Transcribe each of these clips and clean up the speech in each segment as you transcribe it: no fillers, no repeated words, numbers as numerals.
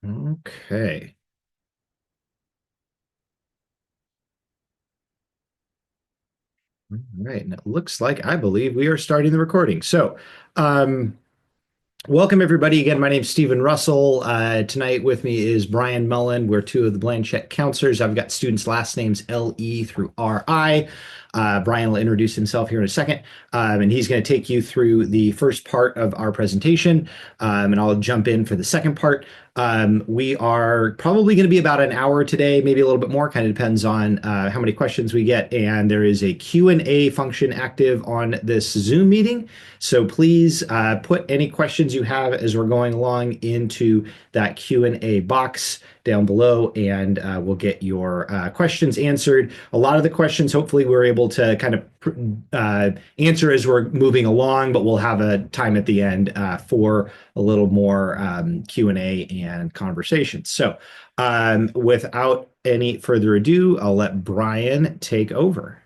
Okay. All right. And it looks like I believe we are starting the recording. Um, Welcome everybody. Again, my name's Stephen Russell. Tonight with me is Brian Mullen. We're two of the Blanchette counselors. I've got students' last names L-E through R-I. Brian will introduce himself here in a second, and he's going to take you through the first part of our presentation, and I'll jump in for the second part. We are probably going to be about an hour today, maybe a little bit more, kind of depends on how many questions we get. And there is a Q&A function active on this Zoom meeting. So please put any questions you have as we're going along into that Q&A box down below, and we'll get your questions answered. A lot of the questions, hopefully, we're able to kind of answer as we're moving along, but we'll have a time at the end for a little more Q&A and conversation. So without any further ado, I'll let Brian take over.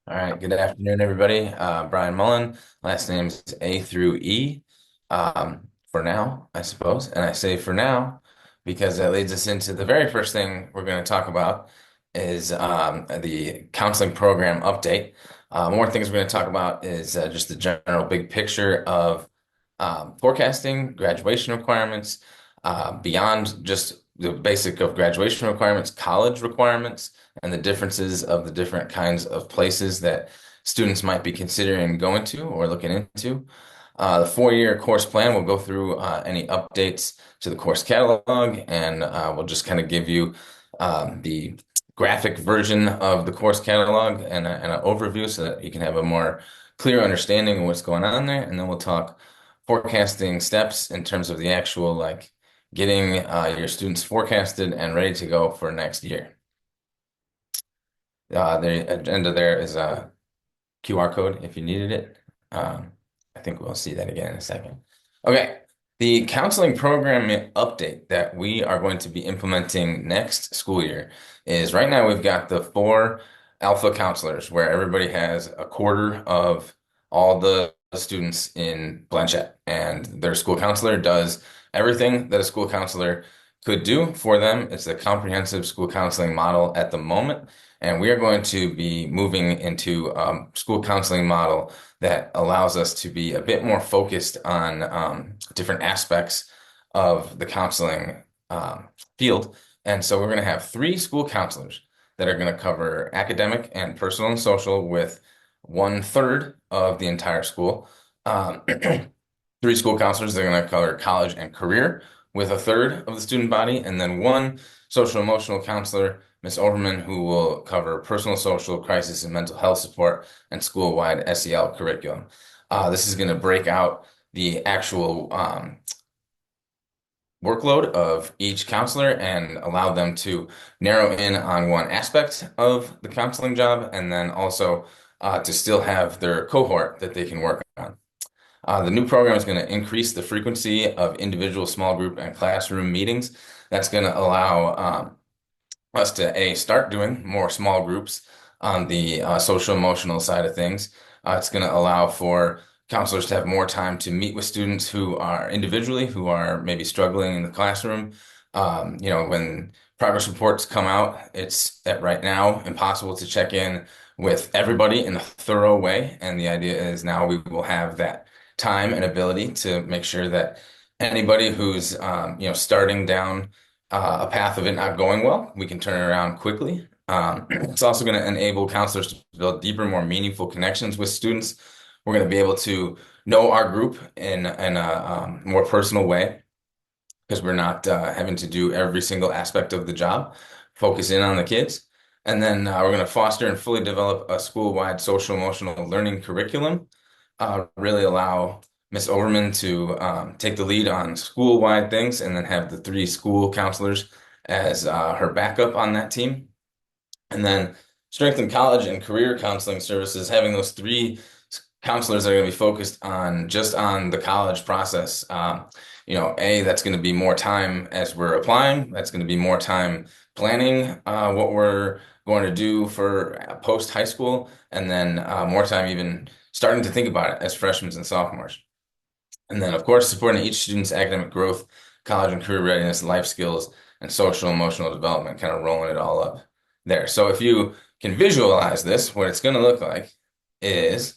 All right, good afternoon, everybody. Brian Mullen, last name's A through E, for now, I suppose. And I say for now because that leads us into the very first thing we're going to talk about is the counseling program update. More things we're going to talk about is just the general big picture of forecasting, graduation requirements, beyond just the basic of graduation requirements, college requirements, and the differences of the different kinds of places that students might be considering going to or looking into. The four-year course plan will go through any updates to the course catalog, and we'll just kind of give you the graphic version of the course catalog and an overview so that you can have a more clear understanding of what's going on there. And then we'll talk forecasting steps in terms of the actual like getting your students forecasted and ready to go for next year. The agenda there is a QR code if you needed it. I think we'll see that again in a second. Okay, the counseling program update that we are going to be implementing next school year is right now we've got the four alpha counselors where everybody has a quarter of all the students in Blanchette, and their school counselor does everything that a school counselor could do for them. It's a comprehensive school counseling model at the moment. And we are going to be moving into school counseling model that allows us to be a bit more focused on different aspects of the counseling field. And so we're going to have three school counselors that are going to cover academic and personal and social with 1/3 of the entire school. Um, Three school counselors that are going to cover college and career with 1/3 of the student body, and then one social emotional counselor, Ms. Overman, who will cover personal, social, crisis, and mental health support and school-wide SEL curriculum. This is going to break out the actual workload of each counselor and allow them to narrow in on one aspect of the counseling job, and then also to still have their cohort that they can work on. The new program is going to increase the frequency of individual small group and classroom meetings. That's going to allow us to start doing more small groups on the social emotional side of things. It's going to allow for counselors to have more time to meet with students who are individually, who are maybe struggling in the classroom. When progress reports come out, it's right now impossible to check in with everybody in a thorough way. And the idea is now we will have that time and ability to make sure that anybody who's starting down a path of it not going well, we can turn it around quickly. It's also going to enable counselors to build deeper, more meaningful connections with students. We're going to be able to know our group in a more personal way because we're not having to do every single aspect of the job, focus in on the kids. And then we're going to foster and fully develop a school-wide social emotional learning curriculum, really allow Miss Overman to take the lead on school-wide things and then have the three school counselors as her backup on that team. And then strengthen college and career counseling services, having those three counselors that are going to be focused on just on the college process. That's going to be more time as we're applying. That's going to be more time planning what we're going to do for post high school, and then more time even starting to think about it as freshmen and sophomores. And then, of course, supporting each student's academic growth college and career readiness, life skills, and social emotional development, kind of rolling it all up there. So if you can visualize this, what it's going to look like is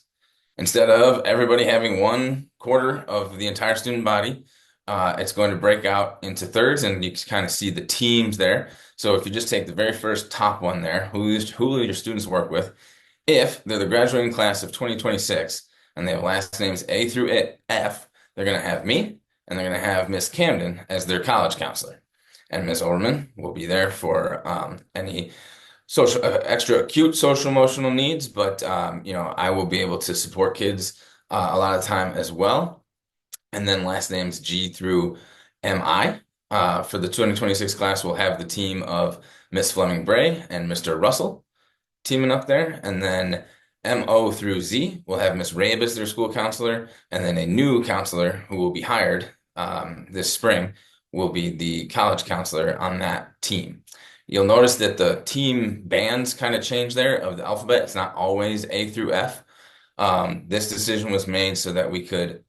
instead of everybody having 1/4 of the entire student body, it's going to break out into thirds, and you can kind of see the teams there. So if you just take the very first top one there, who will your students work with? If they're the graduating class of 2026 and they have last names A through F, they're going to have me and they're going to have Miss Camden as their college counselor. And Miss Overman will be there for any social extra acute social emotional needs, but I will be able to support kids a lot of the time as well. And then last names G through MI. For the 2026 class, we'll have the team of Miss Fleming Bray and Mr. Russell teaming up there. And then MO through Z, we'll have Miss Rabe as their school counselor. And then a new counselor who will be hired this spring will be the college counselor on that team. You'll notice that the team bands kind of change there of the alphabet. It's not always A through F. This decision was made so that we could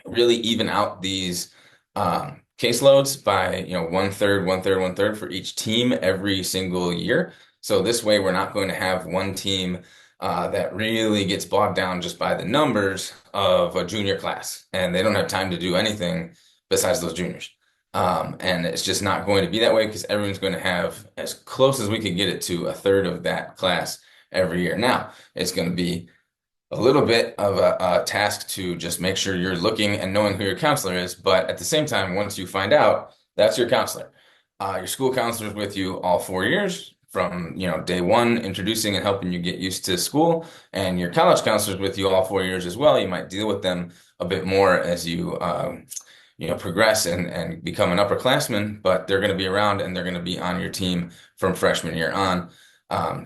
really even out these caseloads by 1/3, 1/3, 1/3 for each team every single year. So this way, we're not going to have one team that really gets bogged down just by the numbers of a junior class, and they don't have time to do anything besides those juniors. And it's just not going to be that way because everyone's going to have as close as we could get it to 1/3 of that class every year. Now, it's going to be a little bit of a task to just make sure you're looking and knowing who your counselor is. But at the same time, once you find out, that's your counselor. Your school counselor is with you all 4 years from day one, introducing and helping you get used to school. And your college counselor is with you all 4 years as well. You might deal with them a bit more as you progress and become an upperclassman, but they're going to be around and they're going to be on your team from freshman year on.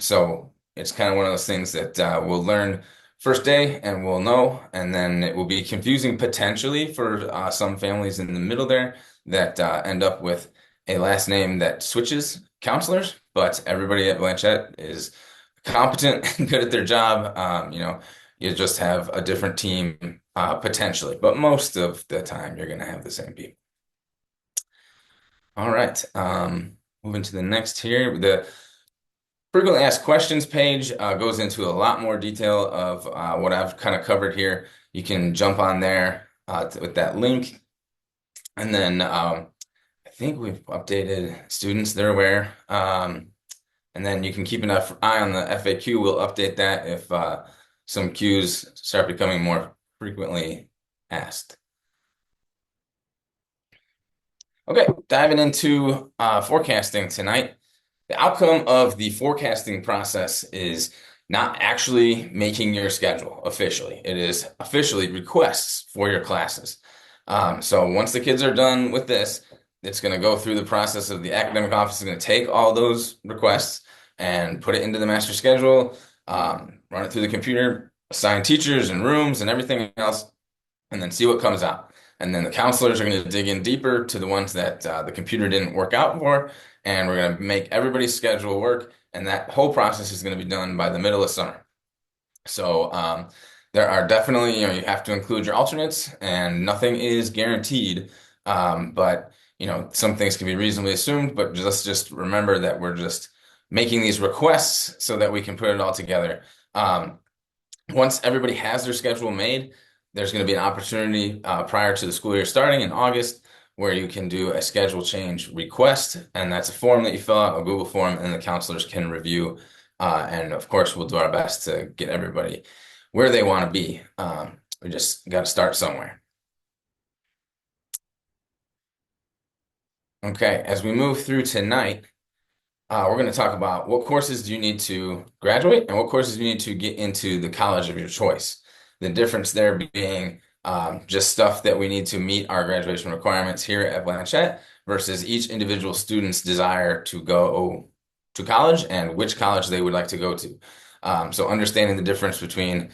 So it's kind of one of those things that we'll learn first day and we'll know, and then it will be confusing potentially for some families in the middle there that end up with a last name that switches counselors, but everybody at Blanchette is competent and good at their job. You just have a different team potentially, but most of the time you're going to have the same people. All right, moving to the next here. The frequently asked questions page goes into a lot more detail of what I've kind of covered here. You can jump on there with that link. And then I think we've updated students, they're aware. And then you can keep an eye on the FAQ. We'll update that if some Qs start becoming more frequently asked. Okay, diving into forecasting tonight. The outcome of the forecasting process is not actually making your schedule officially. It is officially requests for your classes. So once the kids are done with this, it's going to go through the process of the academic office is going to take all those requests and put it into the master schedule, run it through the computer, assign teachers and rooms and everything else, and then see what comes out. And then the counselors are going to dig in deeper to the ones that the computer didn't work out for, and we're going to make everybody's schedule work, and that whole process is going to be done by the middle of summer. So there are definitely, you have to include your alternates, and nothing is guaranteed, but some things can be reasonably assumed, but let's just remember that we're just making these requests so that we can put it all together. Once everybody has their schedule made, there's going to be an opportunity prior to the school year starting in August where you can do a schedule change request, and that's a form that you fill out, a Google form, and the counselors can review. And of course, we'll do our best to get everybody where they want to be. We just got to start somewhere. Okay, as we move through tonight, we're going to talk about what courses do you need to graduate and what courses do you need to get into the college of your choice. The difference there being just stuff that we need to meet our graduation requirements here at Blanchette versus each individual student's desire to go to college and which college they would like to go to. So understanding the difference between,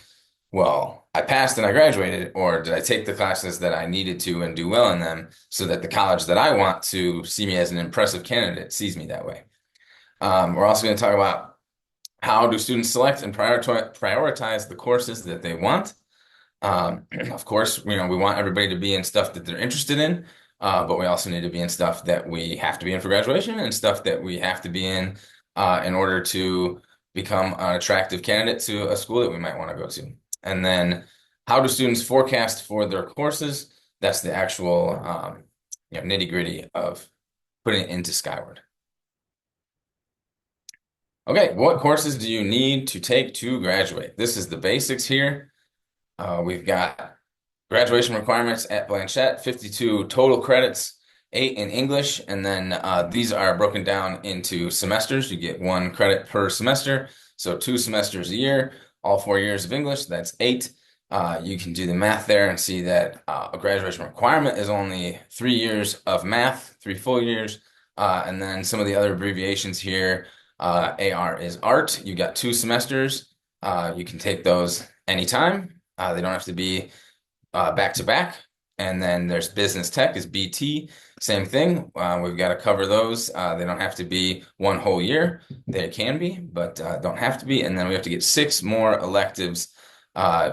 well, I passed and I graduated, or did I take the classes that I needed to and do well in them so that the college that I want to see me as an impressive candidate sees me that way. We're also going to talk about how do students select and prioritize the courses that they want. Of course, we want everybody to be in stuff that they're interested in. but we also need to be in stuff that we have to be in for graduation and stuff that we have to be in order to become an attractive candidate to a school that we might want to go to. And then how do students forecast for their courses? That's the actual nitty-gritty of putting it into Skyward. Okay, what courses do you need to take to graduate? This is the basics here. We've got graduation requirements at Blanchette, 52 total credits, 8 in English, and then these are broken down into semesters. You get 1 credit per semester, so 2 semesters a year, all 4 years of English, that's 8. You can do the math there and see that a graduation requirement is only 3 years of math, 3 full years, and then some of the other abbreviations here. AR is art. You got 2 semesters. You can take those anytime. They don't have to be back to back. And then there's business tech is BT. Same thing. We've got to cover those. They don't have to be 1 whole year. They can be, but don't have to be. And then we have to get 6 more electives.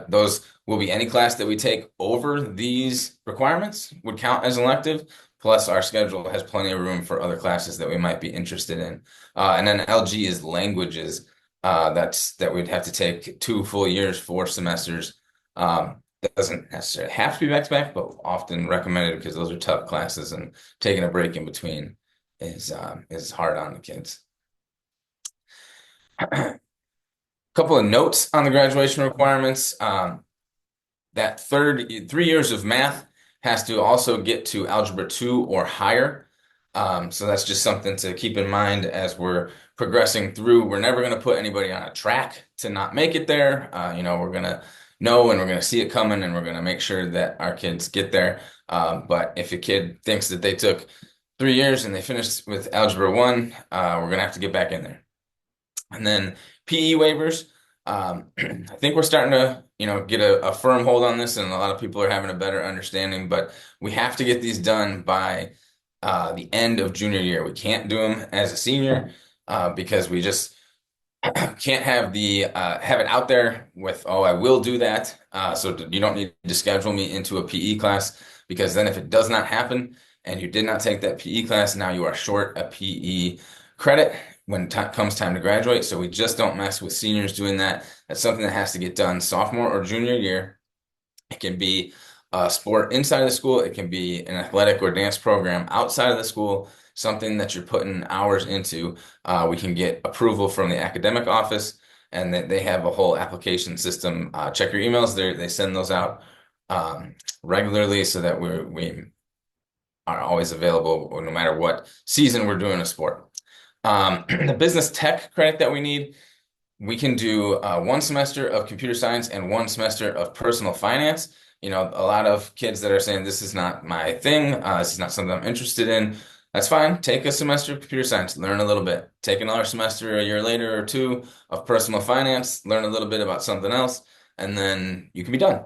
Those will be any class that we take over these requirements would count as an elective. Plus, our schedule has plenty of room for other classes that we might be interested in. And then LG is languages. That we'd have to take 2 full years, 4 semesters. That doesn't necessarily have to be back to back, but often recommended because those are tough classes, and taking a break in between is hard on the kids. Couple of notes on the graduation requirements. That 3 years of math has to also get to Algebra 2 or higher. So that's just something to keep in mind as we're progressing through. We're never going to put anybody on a track to not make it there. We're going to know and we're going to see it coming, and we're going to make sure that our kids get there. But if a kid thinks that they took 3 years and they finished with Algebra 1, we're going to have to get back in there. And then PE waivers. I think we're starting to, get a firm hold on this, and a lot of people are having a better understanding, but we have to get these done by the end of junior year. We can't do them as a senior because we just can't have have it out there with, oh, I will do that. So you don't need to schedule me into a PE class, because then if it does not happen and you did not take that PE class, now you are short a PE credit when comes time to graduate. So we just don't mess with seniors doing that. That's something that has to get done sophomore or junior year. It can be a sport inside of the school. It can be an athletic or dance program outside of the school, something that you're putting hours into. We can get approval from the academic office, and they have a whole application system. Check your emails. They send those out regularly so that we are always available no matter what season we're doing a sport. The business tech credit that we need, we can do 1 semester of computer science and 1 semester of personal finance. A lot of kids that are saying, this is not my thing, this is not something I'm interested in. That's fine. Take a semester of computer science, learn a little bit. Take another semester a year later or 2 of personal finance, learn a little bit about something else, and then you can be done.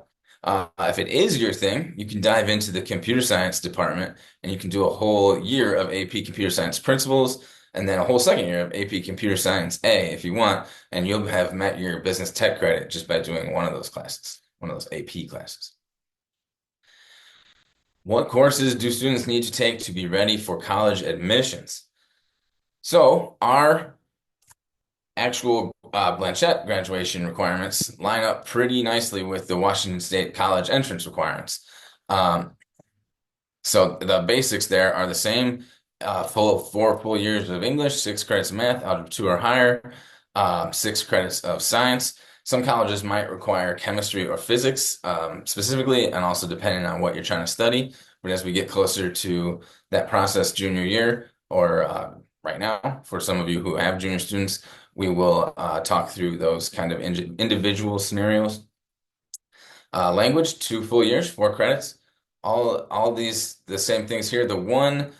If it is your thing, you can dive into the computer science department, and you can do a whole year of AP Computer Science Principles, and then a whole second year of AP Computer Science A if you want, and you'll have met your business tech credit just by doing one of those classes, one of those AP classes. What courses do students need to take to be ready for college admissions? So our actual Blanchette graduation requirements line up pretty nicely with the Washington State college entrance requirements. So the basics there are the same. 4 full years of English, 6 credits of math, Algebra 2 or higher, 6 credits of science. Some colleges might require chemistry or physics specifically, and also depending on what you're trying to study. But as we get closer to that process junior year, or right now, for some of you who have junior students, we will talk through those kind of individual scenarios. Language, 2 full years, 4 credits. All these, the same things here. The one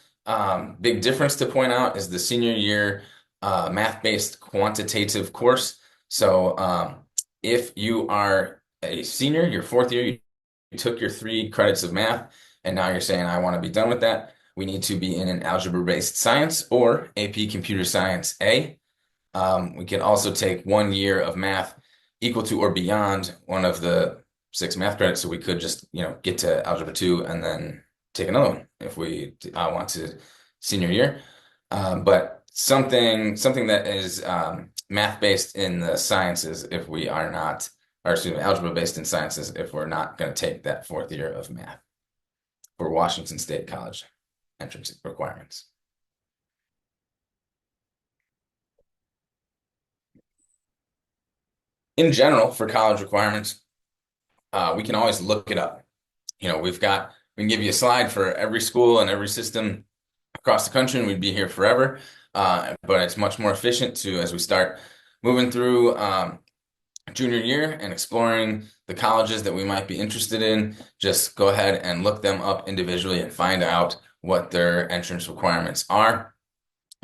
big difference to point out is the senior year math-based quantitative course. So if you are a senior, your 4th year, you took your 3 credits of math, and now you're saying, I want to be done with that. We need to be in an algebra-based science or AP Computer Science A. We can also take 1 year of math equal to or beyond one of the 6 math credits. So we could just, get to Algebra 2 and then take another one if we want to senior year. But something that is math based in the sciences if we are not, or excuse me, algebra based in sciences if we're not going to take that fourth year of math for Washington State College entrance requirements. In general, for college requirements, we can always look it up. We can give you a slide for every school and every system across the country, and we'd be here forever. But it's much more efficient to, as we start moving through junior year and exploring the colleges that we might be interested in, just go ahead and look them up individually and find out what their entrance requirements are.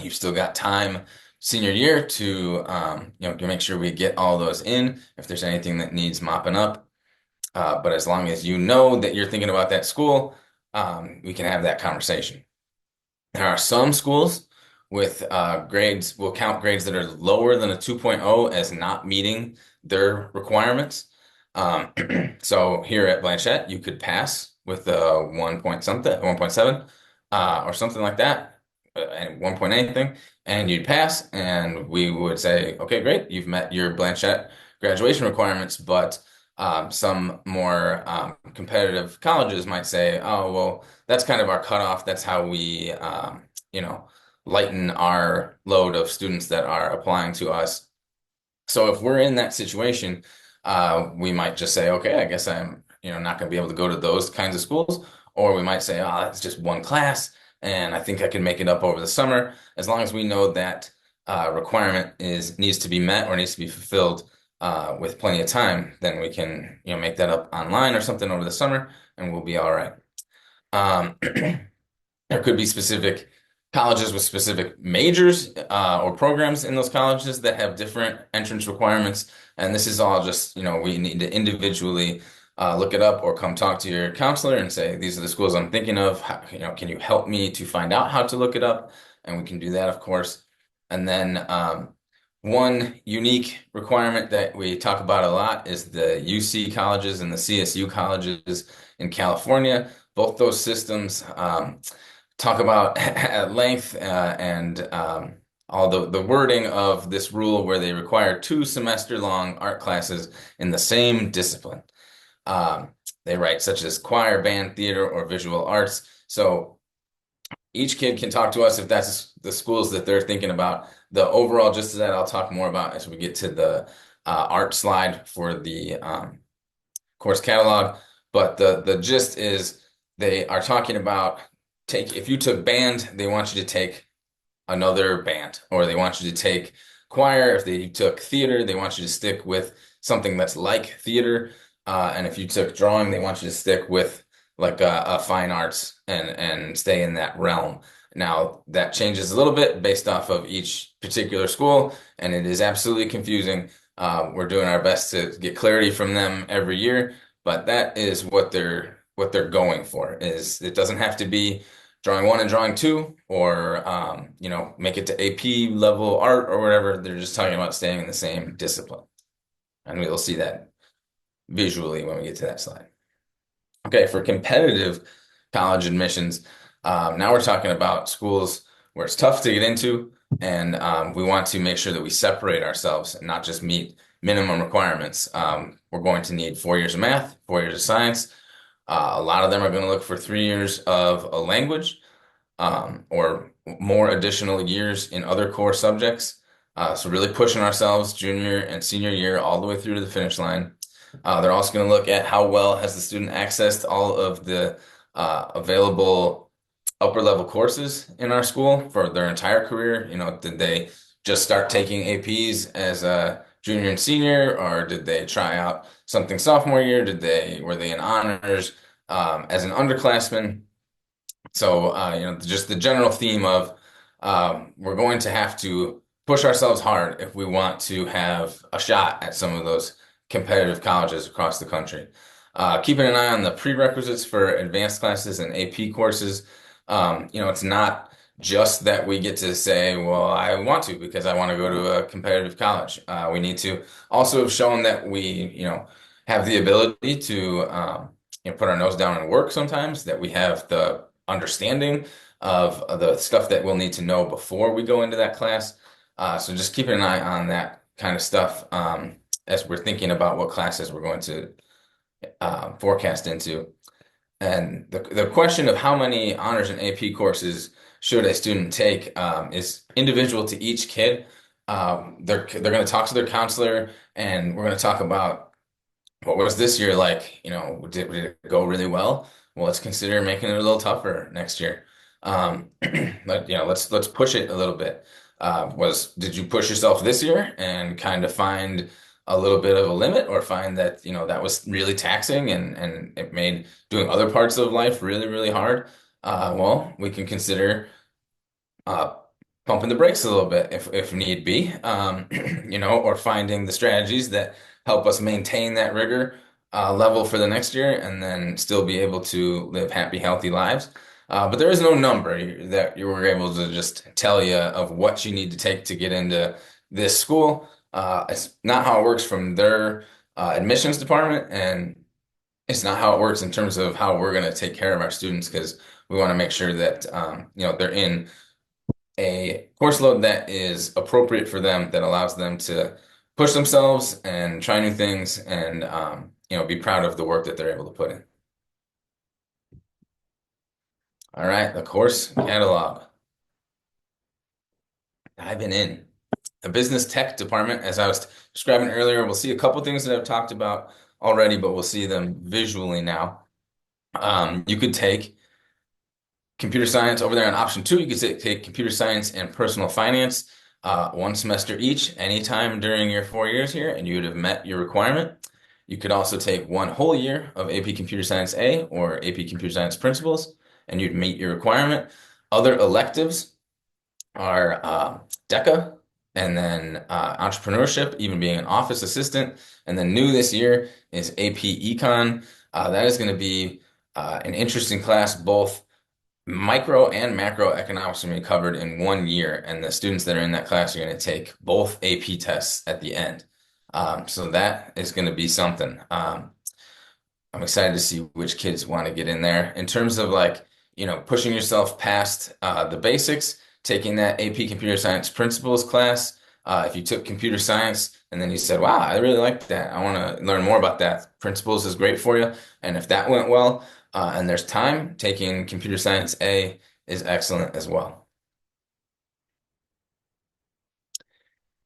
You've still got time senior year to to make sure we get all those in if there's anything that needs mopping up. But as long as you know that you're thinking about that school, we can have that conversation. There are some schools with grades, will count grades that are lower than a 2.0 as not meeting their requirements. So here at Blanchette, you could pass with a 1 point something, 1.7, or something like that, and 1 point anything, and you'd pass, and we would say, okay, great, you've met your Blanchette graduation requirements, but some more competitive colleges might say, oh, well, that's kind of our cutoff. That's how we, lighten our load of students that are applying to us. So if we're in that situation, we might just say, okay, I guess I'm, not going to be able to go to those kinds of schools. Or we might say, oh, that's just one class, and I think I can make it up over the summer. As long as we know that requirement needs to be met or needs to be fulfilled with plenty of time, then we can, make that up online or something over the summer, and we'll be all right. There could be specific colleges with specific majors or programs in those colleges that have different entrance requirements. And this is all just, we need to individually look it up or come talk to your counselor and say, these are the schools I'm thinking of. Can you help me to find out how to look it up? And we can do that, of course. And then one unique requirement that we talk about a lot is the UC colleges and the CSU colleges in California. Both those systems talk about at length and all the wording of this rule where they require 2 semester-long art classes in the same discipline. They write such as choir, band, theater, or visual arts. So each kid can talk to us if that's the schools that they're thinking about. The overall gist of that I'll talk more about as we get to the art slide for the course catalog. But the gist is they are talking about if you took band, they want you to take another band, or they want you to take choir. If they took theater, they want you to stick with something that's like theater. And if you took drawing, they want you to stick with like a fine arts and stay in that realm. Now that changes a little bit based off of each particular school, and it is absolutely confusing. We're doing our best to get clarity from them every year, but that is what they're going for. Is it doesn't have to be drawing 1 and drawing 2, or make it to AP level art or whatever. They're just talking about staying in the same discipline, and we'll see that visually when we get to that slide. Okay, for competitive college admissions, now we're talking about schools where it's tough to get into, and we want to make sure that we separate ourselves and not just meet minimum requirements. We're going to need 4 years of math, 4 years of science. A lot of them are going to look for 3 years of a language or more additional years in other core subjects. So really pushing ourselves junior and senior year all the way through to the finish line. They're also going to look at how well has the student accessed all of the available upper level courses in our school for their entire career. Did they just start taking APs as a junior and senior, or did they try out something sophomore year? Were they in honors as an underclassman? So just the general theme of we're going to have to push ourselves hard if we want to have a shot at some of those competitive colleges across the country. Keeping an eye on the prerequisites for advanced classes and AP courses. It's not just that we get to say, well, I want to because I want to go to a competitive college. We need to also have shown that we, have the ability to put our nose down and work sometimes, that we have the understanding of the stuff that we'll need to know before we go into that class. So just keeping an eye on that kind of stuff as we're thinking about what classes we're going to forecast into. And the question of how many honors and AP courses should a student take is individual to each kid. They're going to talk to their counselor, and we're going to talk about what was this year like. Did it go really well? Well, let's consider making it a little tougher next year. Let's push it a little bit. Did you push yourself this year and kind of find a little bit of a limit, or find that that was really taxing and it made doing other parts of life really, really hard? Well, we can consider uh, pumping the brakes a little bit if need be, or finding the strategies that help us maintain that rigor level for the next year, and then still be able to live happy, healthy lives. But there is no number that you were able to just tell you of what you need to take to get into this school. It's not how it works from their admissions department, and it's not how it works in terms of how we're going to take care of our students, because we want to make sure that they're in a course load that is appropriate for them, that allows them to push themselves and try new things, and be proud of the work that they're able to put in. All right, the course catalog. Diving in. The business tech department, as I was describing earlier, we'll see a couple things that I've talked about already, but we'll see them visually now. You could take computer science over there on option 2. You could take computer science and personal finance, 1 semester each, anytime during your 4 years here, and you would have met your requirement. You could also take 1 whole year of AP Computer Science A or AP Computer Science Principles, and you'd meet your requirement. Other electives are DECA, and then entrepreneurship, even being an office assistant. And then new this year is AP Econ. That is going to be an interesting class. Both micro and macroeconomics are going to be covered in 1 year, and the students that are in that class are going to take both AP tests at the end. So that is going to be something. I'm excited to see which kids want to get in there. In terms of pushing yourself past the basics, taking that AP Computer Science Principles class. If you took computer science and then you said, wow, I really like that, I want to learn more about that, Principles is great for you. And if that went well, and there's time, taking Computer Science A is excellent as well.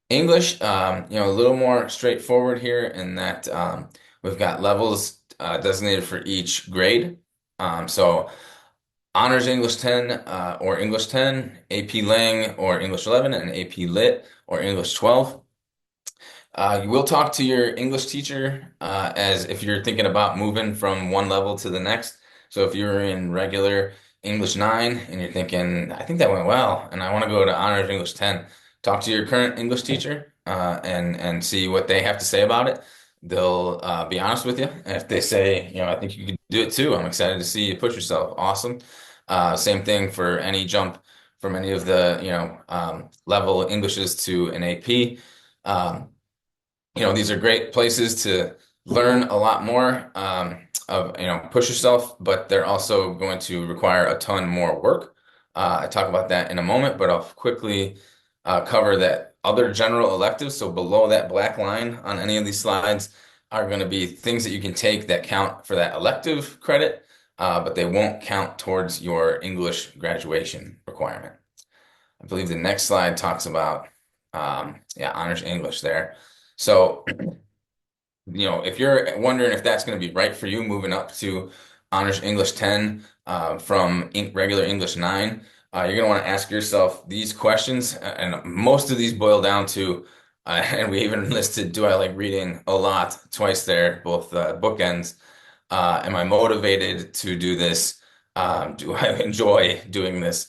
English, a little more straightforward here in that we've got levels designated for each grade. So Honors English 10 or English 10, AP Lang or English 11, and AP Lit or English 12. You will talk to your English teacher as if you're thinking about moving from one level to the next. So if you're in regular English 9 and you're thinking, I think that went well, and I want to go to Honors English 10, talk to your current English teacher and see what they have to say about it. They'll be honest with you. And if they say, I think you could do it too, I'm excited to see you push yourself. Awesome. Same thing for any jump from any of the, level Englishes to an AP. These are great places to learn a lot more push yourself, but they're also going to require a ton more work. I talk about that in a moment, but I'll quickly cover that other general electives. So below that black line on any of these slides are going to be things that you can take that count for that elective credit, but they won't count towards your English graduation requirement. I believe the next slide talks about, Honors English there. So, if you're wondering if that's going to be right for you, moving up to Honors English 10 from regular English 9, you're going to want to ask yourself these questions. And most of these boil down to, and we even listed, do I like reading a lot? Twice there, both bookends. Am I motivated to do this? Do I enjoy doing this?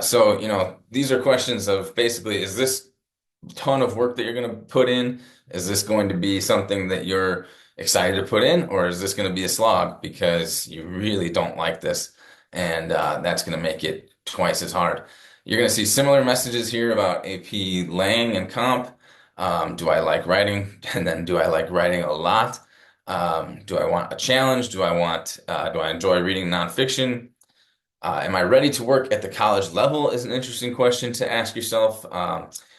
So, these are questions of basically, is this ton of work that you're going to put in? Is this going to be something that you're excited to put in, or is this going to be a slog because you really don't like this? And that's going to make it twice as hard. You're going to see similar messages here about AP Lang and Comp. Do I like writing? And then do I like writing a lot? Do I want a challenge? Do I enjoy reading nonfiction? Am I ready to work at the college level is an interesting question to ask yourself.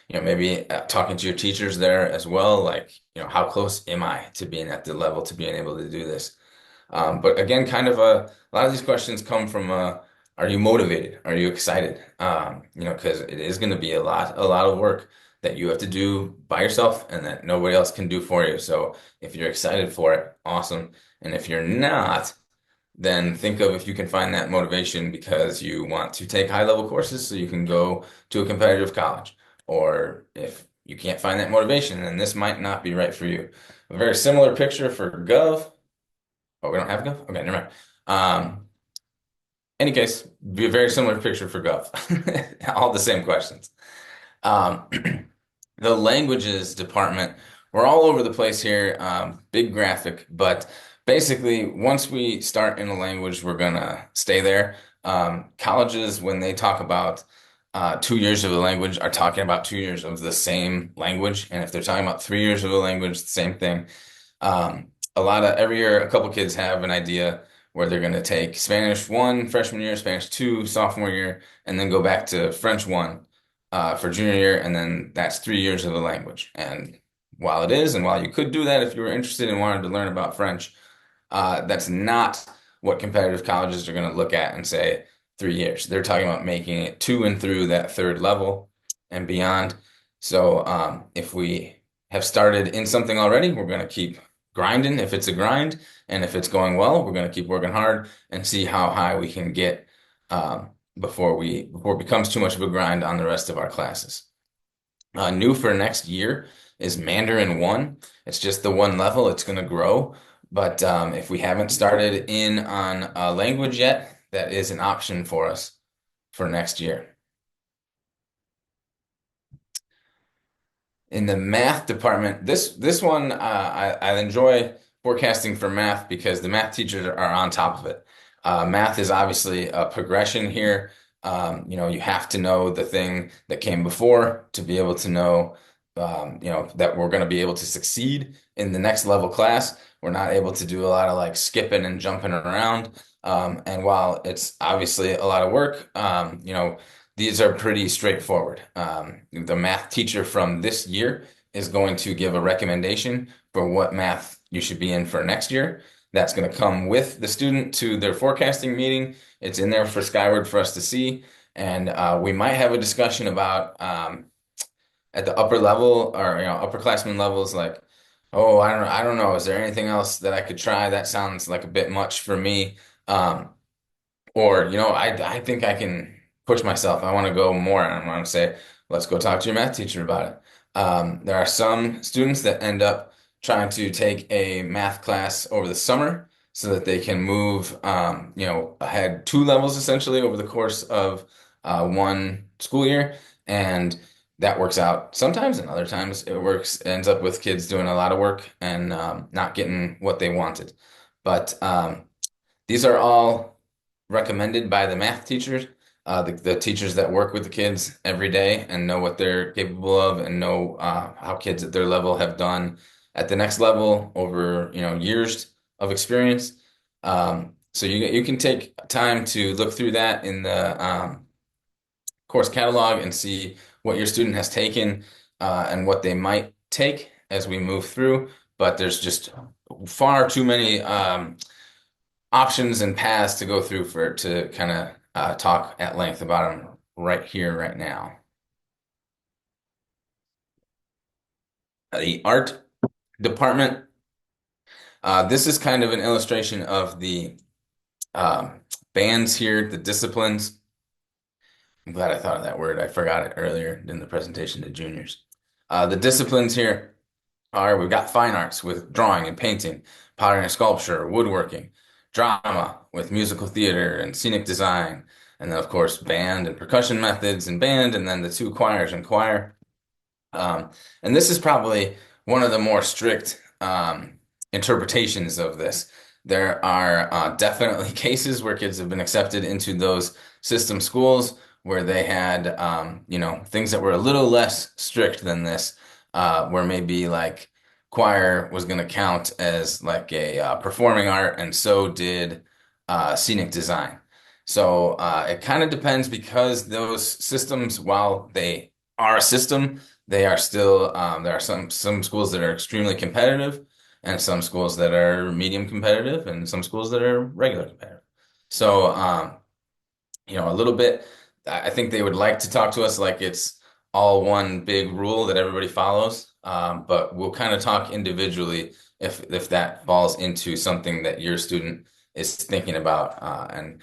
Maybe talking to your teachers there as well, like, how close am I to being at the level to being able to do this? But again, a lot of these questions come from, are you motivated? Are you excited? Because it is going to be a lot of work that you have to do by yourself and that nobody else can do for you. So if you're excited for it, awesome. And if you're not, then think of if you can find that motivation because you want to take high level courses so you can go to a competitive college. Or if you can't find that motivation, then this might not be right for you. A very similar picture for Gov. Oh, we don't have Gov? Okay, never mind. Any case, be a very similar picture for Gov. All the same questions. Um, the languages department, we're all over the place here. Big graphic, but basically, once we start in a language, we're gonna stay there. Colleges, when they talk about 2 years of the language, are talking about 2 years of the same language. And if they're talking about 3 years of the language, the same thing. Every year, a couple kids have an idea where they're going to take Spanish 1 freshman year, Spanish 2 sophomore year, and then go back to French 1 for junior year, and then that's 3 years of the language. And while it is, and while you could do that if you were interested and wanted to learn about French, that's not what competitive colleges are going to look at and say 3 years. They're talking about making it to and through that third level and beyond. So if we have started in something already, we're going to keep grinding if it's a grind. And if it's going well, we're going to keep working hard and see how high we can get before it becomes too much of a grind on the rest of our classes. New for next year is Mandarin 1. It's just the one level. It's going to grow. But if we haven't started in on a language yet, that is an option for us for next year. In the math department, this one I enjoy forecasting for math because the math teachers are on top of it. Math is obviously a progression here. You have to know the thing that came before to be able to know, that we're going to be able to succeed in the next level class. We're not able to do a lot of like skipping and jumping around. And while it's obviously a lot of work, these are pretty straightforward. The math teacher from this year is going to give a recommendation for what math you should be in for next year. That's going to come with the student to their forecasting meeting. It's in there for Skyward for us to see. And we might have a discussion about at the upper level or upperclassmen levels, like, oh, I don't know. Is there anything else that I could try? That sounds like a bit much for me. I think I can push myself. I want to go more. And I want to say, let's go talk to your math teacher about it. There are some students that end up trying to take a math class over the summer so that they can move, ahead 2 levels essentially over the course of one school year. And that works out sometimes, and other times ends up with kids doing a lot of work and not getting what they wanted. But these are all recommended by the math teachers, the teachers that work with the kids every day and know what they're capable of and know how kids at their level have done at the next level over years of experience. So you can take time to look through that in the course catalog and see what your student has taken and what they might take as we move through. But there's just far too many options and paths to go through for it to kind of talk at length about them right here, right now. The art department. This is kind of an illustration of the bands here, the disciplines. I'm glad I thought of that word. I forgot it earlier in the presentation to juniors. The disciplines here we've got fine arts with drawing and painting, pottery and sculpture, woodworking, drama with musical theater and scenic design, and then of course band and percussion methods and band, and then the 2 choirs and choir. And this is probably one of the more strict interpretations of this. There are definitely cases where kids have been accepted into those system schools where they had, things that were a little less strict than this, where maybe like choir was going to count as like a performing art, and so did scenic design. So it kind of depends because those systems, while they are a system, they are still there are some schools that are extremely competitive, and some schools that are medium competitive, and some schools that are regular competitive. So a little bit. I think they would like to talk to us like it's all one big rule that everybody follows. But we'll kind of talk individually if that falls into something that your student is thinking about. And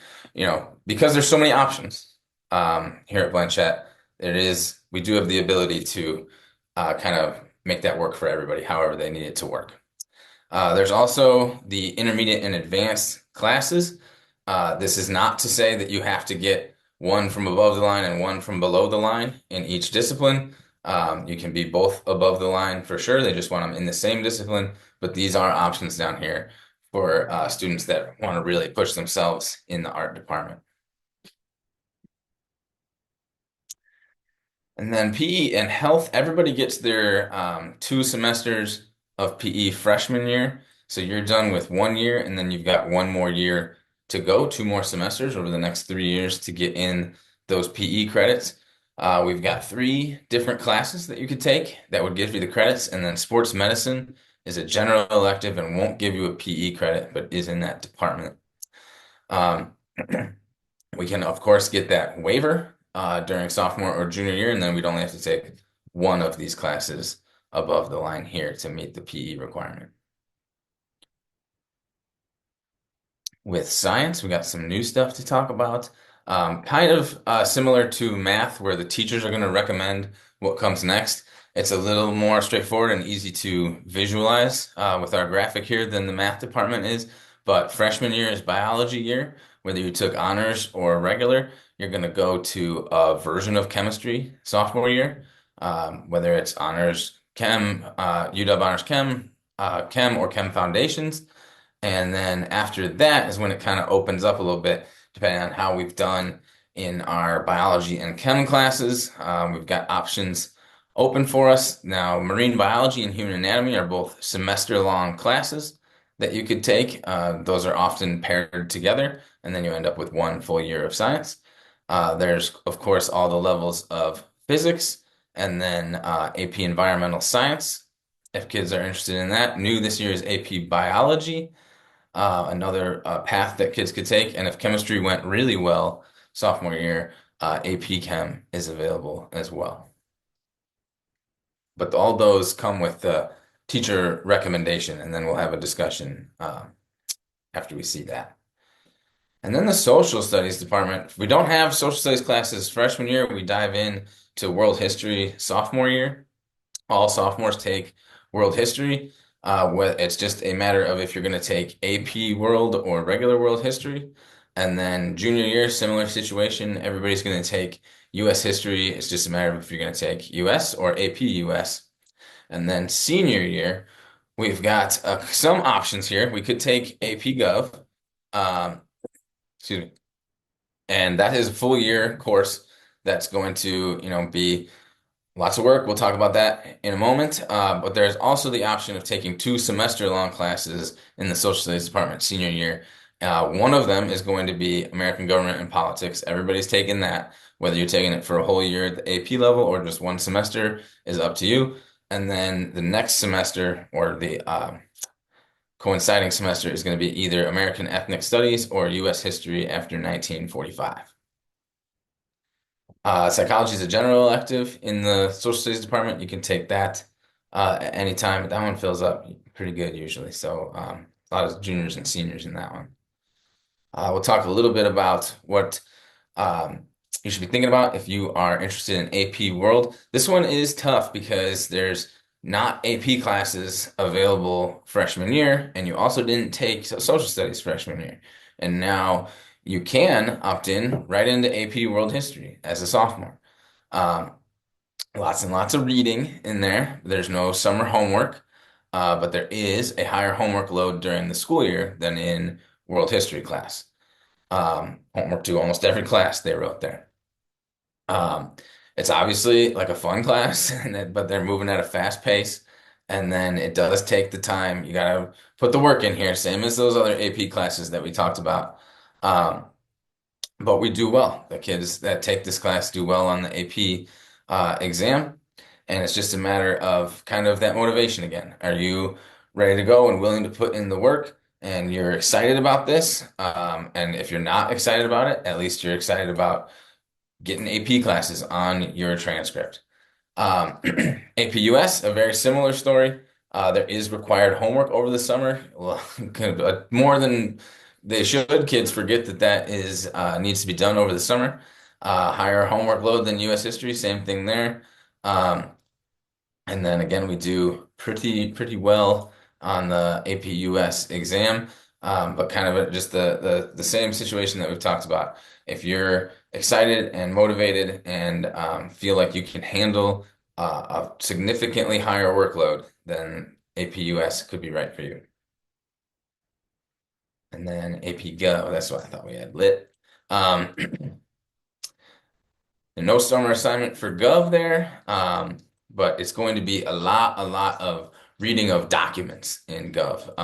because there's so many options here at Blanchette, we do have the ability to kind of make that work for everybody, however they need it to work. There's also the intermediate and advanced classes. This is not to say that you have to get one from above the line and one from below the line in each discipline. You can be both above the line for sure. They just want them in the same discipline, but these are options down here for students that want to really push themselves in the art department. And then PE and health, everybody gets their 2 semesters of PE freshman year. So you're done with 1 year, and then you've got one more year to go, 2 more semesters over the next 3 years to get in those PE credits. We've got 3 different classes that you could take that would give you the credits, and then sports medicine is a general elective and won't give you a PE credit, but is in that department. Um, we can, of course, get that waiver during sophomore or junior year, and then we'd only have to take one of these classes above the line here to meet the PE requirement. With science, we got some new stuff to talk about. Kind of similar to math, where the teachers are going to recommend what comes next. It's a little more straightforward and easy to visualize with our graphic here than the math department is. But freshman year is biology year. Whether you took honors or regular, you're going to go to a version of chemistry sophomore year, whether it's honors chem, UW honors chem or chem foundations. And then after that is when it kind of opens up a little bit, depending on how we've done in our biology and chem classes. We've got options open for us. Now, marine biology and human anatomy are both semester-long classes that you could take. Those are often paired together, and then you end up with one full year of science. There's, of course, all the levels of physics, and then AP environmental science, if kids are interested in that. New this year is AP biology, another path that kids could take. And if chemistry went really well sophomore year, AP Chem is available as well. But all those come with the teacher recommendation, and then we'll have a discussion after we see that. And then the social studies department. We don't have social studies classes freshman year. We dive in to world history sophomore year. All sophomores take world history. It's just a matter of if you're going to take AP World or regular World History. And then junior year, similar situation. Everybody's going to take US History. It's just a matter of if you're going to take US or AP US. And then senior year, we've got some options here. We could take AP Gov. Excuse me. And that is a full year course that's going to, be lots of work. We'll talk about that in a moment. But there's also the option of taking 2 semester-long classes in the social studies department senior year. One of them is going to be American government and politics. Everybody's taking that. Whether you're taking it for a whole year at the AP level or just one semester is up to you. And then the next semester or the coinciding semester is going to be either American ethnic studies or US history after 1945. Psychology is a general elective in the social studies department. You can take that at any time. That one fills up pretty good usually. So a lot of juniors and seniors in that one. We'll talk a little bit about what you should be thinking about if you are interested in AP World. This one is tough because there's not AP classes available freshman year, and you also didn't take social studies freshman year. And now you can opt in right into AP World History as a sophomore. Lots and lots of reading in there. There's no summer homework, but there is a higher homework load during the school year than in World History class. Homework to almost every class they wrote there. It's obviously like a fun class, but they're moving at a fast pace. And then it does take the time. You got to put the work in here, same as those other AP classes that we talked about. Um, but we do well. The kids that take this class do well on the AP exam. And it's just a matter of kind of that motivation again. Are you ready to go and willing to put in the work? And you're excited about this? And if you're not excited about it, at least you're excited about getting AP classes on your transcript. AP US, a very similar story. There is required homework over the summer. Well, kind of, more than they should. Kids forget that that is needs to be done over the summer. Higher homework load than US history, same thing there. Um, and then again, we do pretty well on the AP US exam, but kind of just the same situation that we've talked about. If you're excited and motivated and feel like you can handle a significantly higher workload, then AP US could be right for you. And then AP Gov, that's what I thought we had lit. Um, no summer assignment for Gov there, but it's going to be a lot of reading of documents in Gov.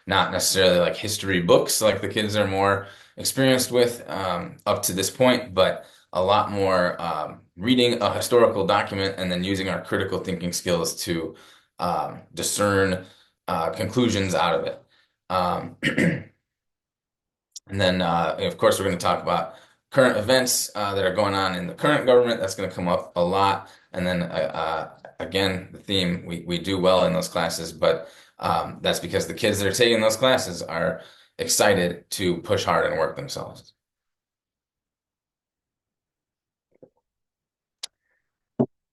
Not necessarily like history books like the kids are more experienced with up to this point, but a lot more reading a historical document and then using our critical thinking skills to discern conclusions out of it. And then, of course, we're going to talk about current events that are going on in the current government. That's going to come up a lot. And then, again, the theme, we do well in those classes, but that's because the kids that are taking those classes are excited to push hard and work themselves.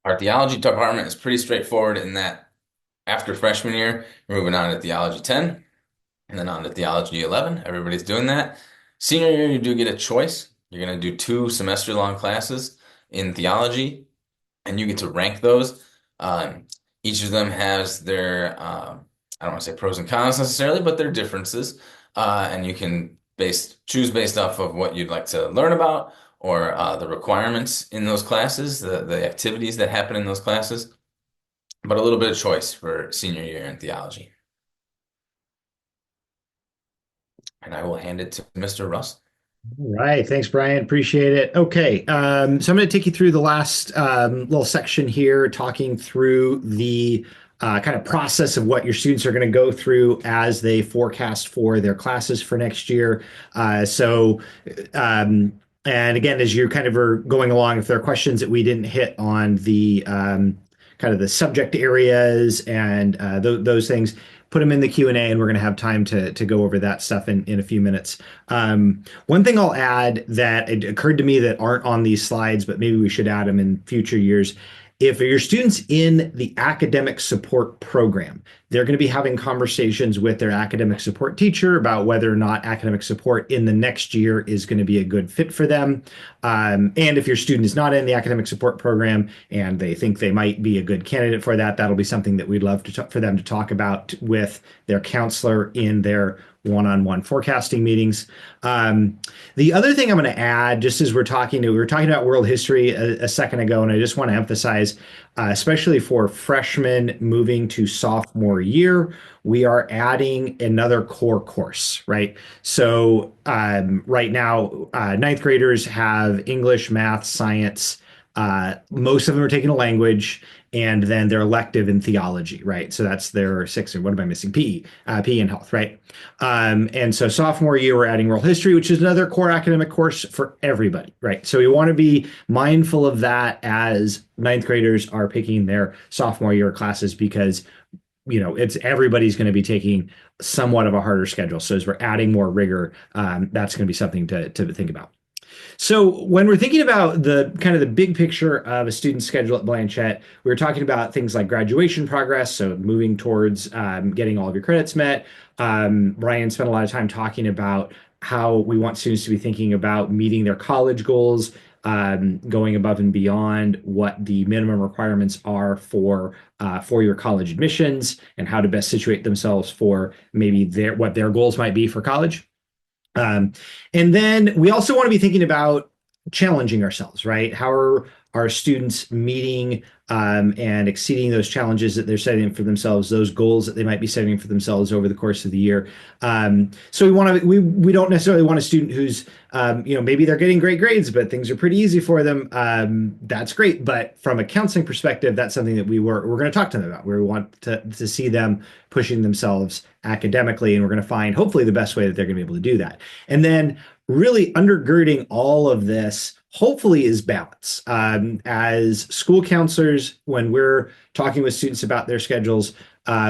Our theology department is pretty straightforward in that after freshman year, we're moving on to theology 10 and then on to theology 11. Everybody's doing that. Senior year, you do get a choice. You're going to do 2 semester-long classes in theology, and you get to rank those. Each of them has their, I don't want to say pros and cons necessarily, but their differences. And you can choose based off of what you'd like to learn about or the requirements in those classes, the activities that happen in those classes, but a little bit of choice for senior year in theology. And I will hand it to Mr. Russ. All right. Thanks, Brian. Appreciate it. Okay. So I'm going to take you through the last little section here, talking through the kind of process of what your students are going to go through as they forecast for their classes for next year. And again, as you kind of are going along, if there are questions that we didn't hit on the kind of the subject areas and those things, put them in the Q&A, and we're going to have time to go over that stuff in a few minutes. One thing I'll add that it occurred to me that aren't on these slides, but maybe we should add them in future years. If your students in the academic support program, they're going to be having conversations with their academic support teacher about whether or not academic support in the next year is going to be a good fit for them. And if your student is not in the academic support program and they think they might be a good candidate for that, that'll be something that we'd love for them to talk about with their counselor in their one-on-one forecasting meetings. The other thing I'm going to add, just as we were talking about world history a second ago, and I just want to emphasize, especially for freshmen moving to sophomore year, we are adding another core course, right? So right now, ninth graders have English, math, science. Most of them are taking a language, and then their elective in theology, right? So that's their sixth, or what am I missing? PE and health, right? And so sophomore year, we're adding world history, which is another core academic course for everybody, right? So we want to be mindful of that as ninth graders are picking their sophomore year classes, because it's everybody's going to be taking somewhat of a harder schedule. So as we're adding more rigor, that's going to be something to think about. So when we're thinking about the kind of the big picture of a student schedule at Blanchette, we were talking about things like graduation progress, so moving towards getting all of your credits met. Brian spent a lot of time talking about how we want students to be thinking about meeting their college goals, going above and beyond what the minimum requirements are for your college admissions, and how to best situate themselves for maybe what their goals might be for college. And then we also want to be thinking about challenging ourselves, right? How are our students meeting and exceeding those challenges that they're setting for themselves, those goals that they might be setting for themselves over the course of the year? So we don't necessarily want a student who's maybe they're getting great grades, but things are pretty easy for them. That's great, but from a counseling perspective, that's something that we're going to talk to them about. We want to see them pushing themselves academically, and we're going to find hopefully the best way that they're going to be able to do that. And then really undergirding all of this, hopefully, is balance. As school counselors, when we're talking with students about their schedules,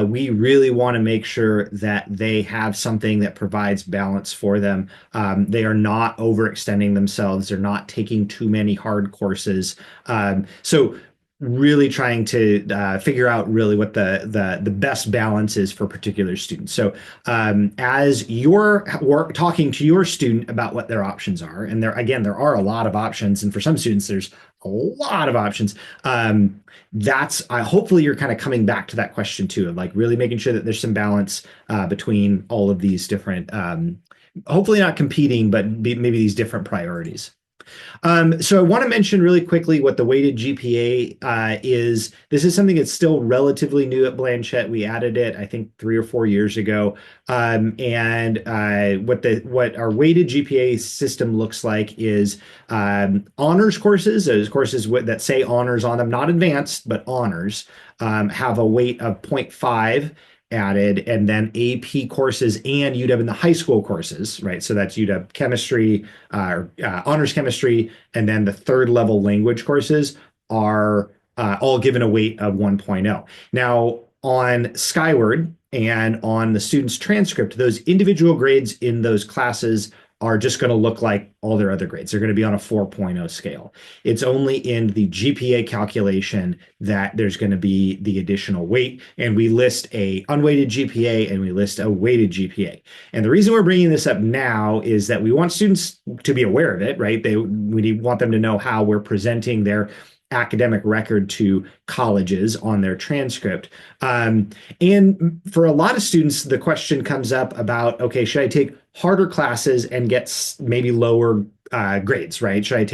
we really want to make sure that they have something that provides balance for them. They are not overextending themselves. They're not taking too many hard courses. So really trying to figure out really what the best balance is for particular students. So as you're talking to your student about what their options are, and there are a lot of options, and for some students there's a lot of options. That's hopefully you're kind of coming back to that question too, of like really making sure that there's some balance between all of these different, hopefully not competing, but maybe these different priorities. So I want to mention really quickly what the weighted GPA is. This is something that's still relatively new at Blanchette. We added it, I think, 3 or 4 years ago. And what our weighted GPA system looks like is honors courses, those courses that say honors on them, not advanced, but honors, have a weight of 0.5 added, and then AP courses and UW in the high school courses, right? So that's UW chemistry, honors chemistry, and then the third level language courses are all given a weight of 1.0. Now, on Skyward and on the student's transcript, those individual grades in those classes are just going to look like all their other grades. They're going to be on a 4.0 scale. It's only in the GPA calculation that there's going to be the additional weight. And we list a unweighted GPA and we list a weighted GPA. And the reason we're bringing this up now is that we want students to be aware of it, right? We want them to know how we're presenting their academic record to colleges on their transcript. And for a lot of students, the question comes up about, okay, should I take harder classes and get maybe lower grades, right? Or should I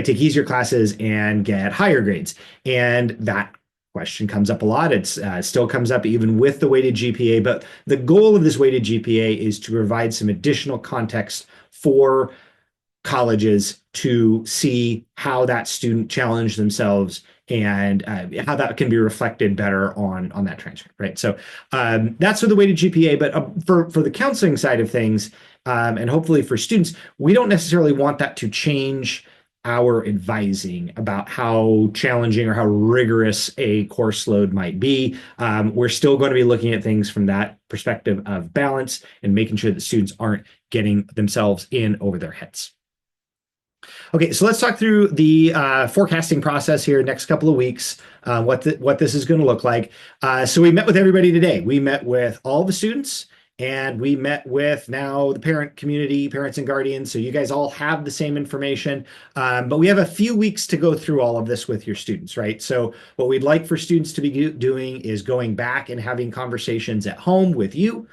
take easier classes and get higher grades? And that question comes up a lot. It still comes up even with the weighted GPA, but the goal of this weighted GPA is to provide some additional context for colleges to see how that student challenged themselves and how that can be reflected better on that transcript, right? So that's for the weighted GPA, but for the counseling side of things, and hopefully for students, we don't necessarily want that to change our advising about how challenging or how rigorous a course load might be. We're still going to be looking at things from that perspective of balance and making sure that students aren't getting themselves in over their heads. Okay, so let's talk through the forecasting process here next couple of weeks, what this is going to look like. So we met with everybody today. We met with all the students, and we met with now the parent community, parents and guardians. So you guys all have the same information, but we have a few weeks to go through all of this with your students, right? So what we'd like for students to be doing is going back and having conversations at home with you.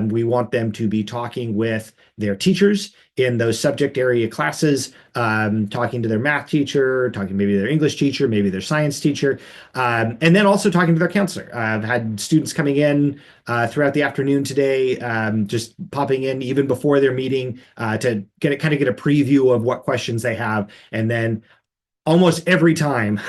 We want them to be talking with their teachers in those subject area classes, talking to their math teacher, talking maybe to their English teacher, maybe their science teacher, and then also talking to their counselor. I've had students coming in throughout the afternoon today, just popping in even before their meeting to get a preview of what questions they have, and then almost every time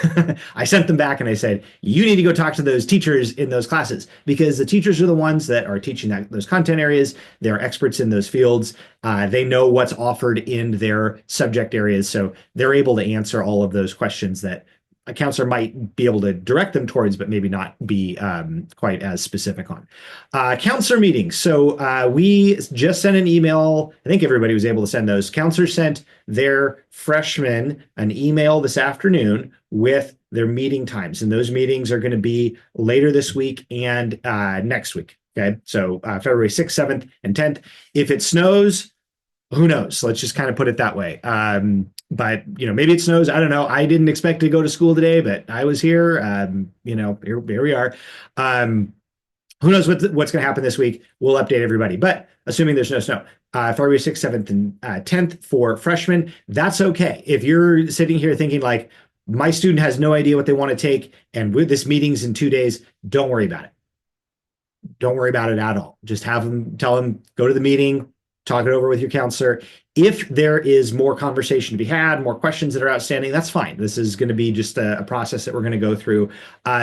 I sent them back and I said, you need to go talk to those teachers in those classes, because the teachers are the ones that are teaching those content areas. They're experts in those fields. They know what's offered in their subject areas. So they're able to answer all of those questions that a counselor might be able to direct them towards, but maybe not be quite as specific on. Counselor meetings. So we just sent an email. I think everybody was able to send those. Counselors sent their freshmen an email this afternoon with their meeting times. And those meetings are going to be later this week and next week. Okay. So February 6th, 7th, and 10th. If it snows, who knows? Let's just kind of put it that way. But maybe it snows. I don't know. I didn't expect to go to school today, but I was here. Here we are. Who knows what's going to happen this week? We'll update everybody. But assuming there's no snow, February 6th, 7th, and 10th for freshmen. That's okay. If you're sitting here thinking like, my student has no idea what they want to take, and with this meeting's in 2 days, don't worry about it. Don't worry about it at all. Just have them tell them, go to the meeting, talk it over with your counselor. If there is more conversation to be had, more questions that are outstanding, that's fine. This is going to be just a process that we're going to go through.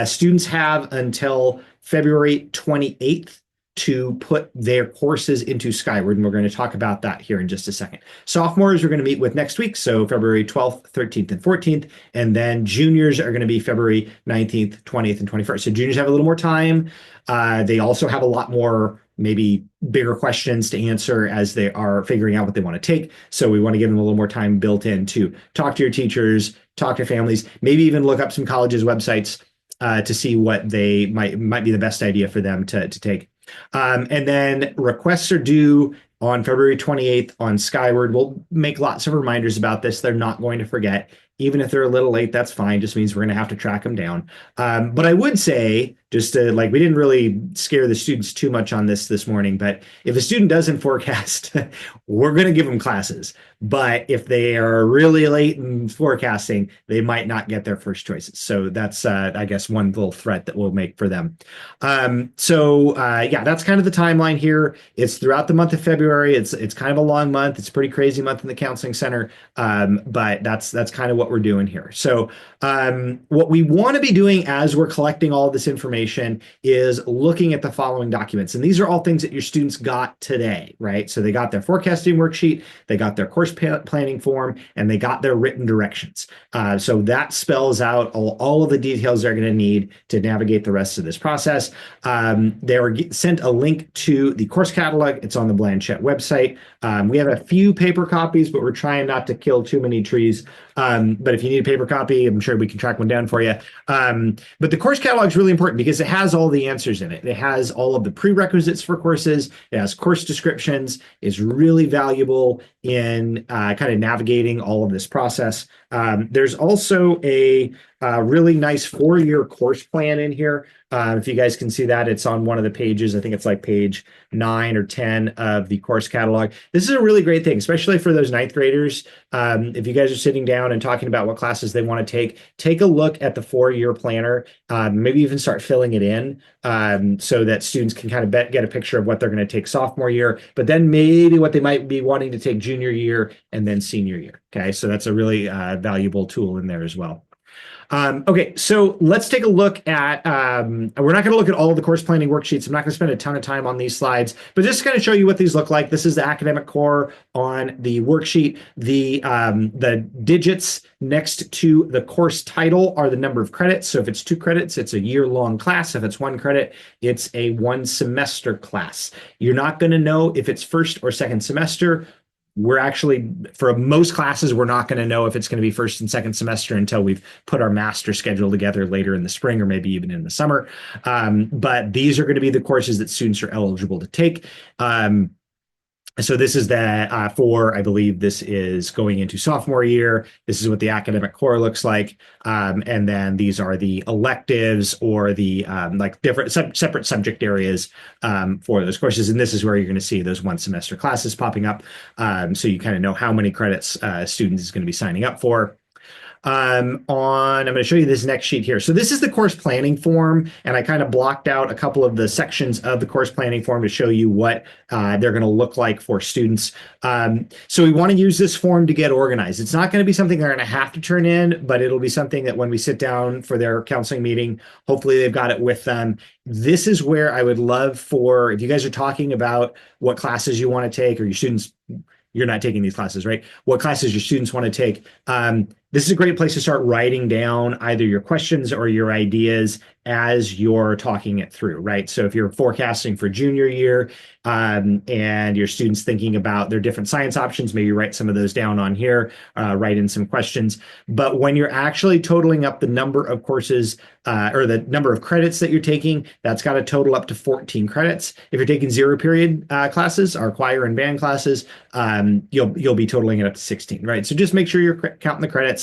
Students have until February 28th to put their courses into Skyward, and we're going to talk about that here in just a second. Sophomores we're going to meet with next week, so February 12th, 13th, and 14th, and then juniors are going to be February 19th, 20th, and 21st. So juniors have a little more time. They also have a lot more, maybe bigger questions to answer as they are figuring out what they want to take. So we want to give them a little more time built in to talk to your teachers, talk to families, maybe even look up some colleges' websites to see what they might be the best idea for them to take. And then requests are due on February 28th on Skyward. We'll make lots of reminders about this. They're not going to forget. Even if they're a little late, that's fine. Just means we're going to have to track them down. But I would say, just to like, we didn't really scare the students too much on this morning, but if a student doesn't forecast, we're going to give them classes. But if they are really late in forecasting, they might not get their first choices. So that's, I guess, one little threat that we'll make for them. Yeah, that's kind of the timeline here. It's throughout the month of February. It's kind of a long month. It's a pretty crazy month in the counseling center. But that's kind of what we're doing here. So what we want to be doing as we're collecting all of this information is looking at the following documents. And these are all things that your students got today, right? So they got their forecasting worksheet, they got their course planning form, and they got their written directions. So that spells out all of the details they're going to need to navigate the rest of this process. They were sent a link to the course catalog. It's on the Blanchette website. We have a few paper copies, but we're trying not to kill too many trees. But if you need a paper copy, I'm sure we can track one down for you. But the course catalog is really important because it has all the answers in it. It has all of the prerequisites for courses. It has course descriptions. It's really valuable in kind of navigating all of this process. There's also a really nice 4-year course plan in here. If you guys can see that, it's on one of the pages. I think it's like page 9 or 10 of the course catalog. This is a really great thing, especially for those 9th graders. If you guys are sitting down and talking about what classes they want to take a look at the 4-year planner. Maybe even start filling it in so that students can kind of get a picture of what they're going to take sophomore year, but then maybe what they might be wanting to take junior year and then senior year. Okay, so that's a really valuable tool in there as well. Okay, so let's take a look at, we're not going to look at all of the course planning worksheets. I'm not going to spend a ton of time on these slides, but just to kind of show you what these look like. This is the academic core on the worksheet. The digits next to the course title are the number of credits. So if it's 2 credits, it's a year-long class. If it's 1 credit, it's a 1-semester class. You're not going to know if it's first or second semester. We're actually, for most classes, we're not going to know if it's going to be first and second semester until we've put our master schedule together later in the spring or maybe even in the summer. But these are going to be the courses that students are eligible to take. So this is the I believe this is going into sophomore year. This is what the academic core looks like. And then these are the electives or the like different separate subject areas for those courses. And this is where you're going to see those 1-semester classes popping up. So you kind of know how many credits students is going to be signing up for. I'm going to show you this next sheet here. So this is the course planning form, and I kind of blocked out a couple of the sections of the course planning form to show you what they're going to look like for students. So we want to use this form to get organized. It's not going to be something they're going to have to turn in, but it'll be something that when we sit down for their counseling meeting, hopefully they've got it with them. This is where I would love for, if you guys are talking about what classes you want to take, or your students, you're not taking these classes, right? What classes your students want to take. This is a great place to start writing down either your questions or your ideas as you're talking it through, right? So if you're forecasting for junior year and your students thinking about their different science options, maybe write some of those down on here, write in some questions. But when you're actually totaling up the number of courses or the number of credits that you're taking, that's got to total up to 14 credits. If you're taking 0 period classes, our choir and band classes, you'll be totaling it up to 16, right? So just make sure you're counting the credits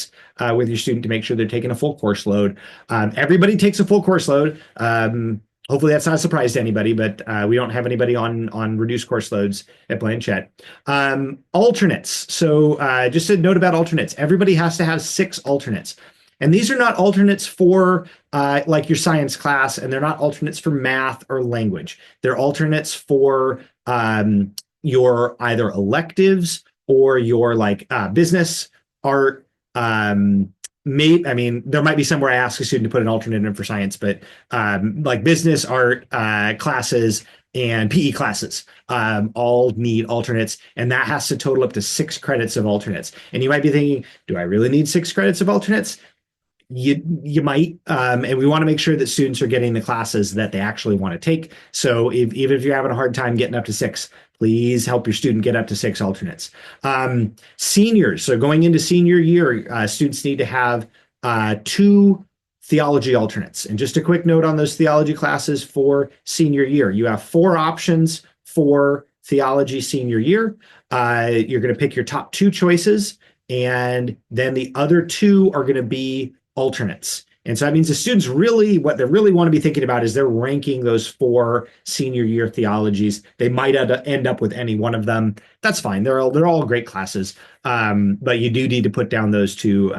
with your student to make sure they're taking a full course load. Everybody takes a full course load. Hopefully that's not a surprise to anybody, but we don't have anybody on reduced course loads at Blanchette. Alternates. So just a note about alternates. Everybody has to have 6 alternates. And these are not alternates for like your science class, and they're not alternates for math or language. They're alternates for your either electives or your like business, art, I mean, there might be somewhere I ask a student to put an alternate in for science, but like business, art classes and PE classes all need alternates, and that has to total up to 6 credits of alternates. And you might be thinking, do I really need 6 credits of alternates? You might, and we want to make sure that students are getting the classes that they actually want to take. So even if you're having a hard time getting up to 6, please help your student get up to 6 alternates. Seniors, so going into senior year, students need to have 2 theology alternates. And just a quick note on those theology classes for senior year. You have 4 options for theology senior year. You're going to pick your top 2 choices, and then the other 2 are going to be alternates. And so that means the students really, what they really want to be thinking about is they're ranking those 4 senior year theologies. They might end up with any one of them. That's fine. They're all great classes. But you do need to put down those 2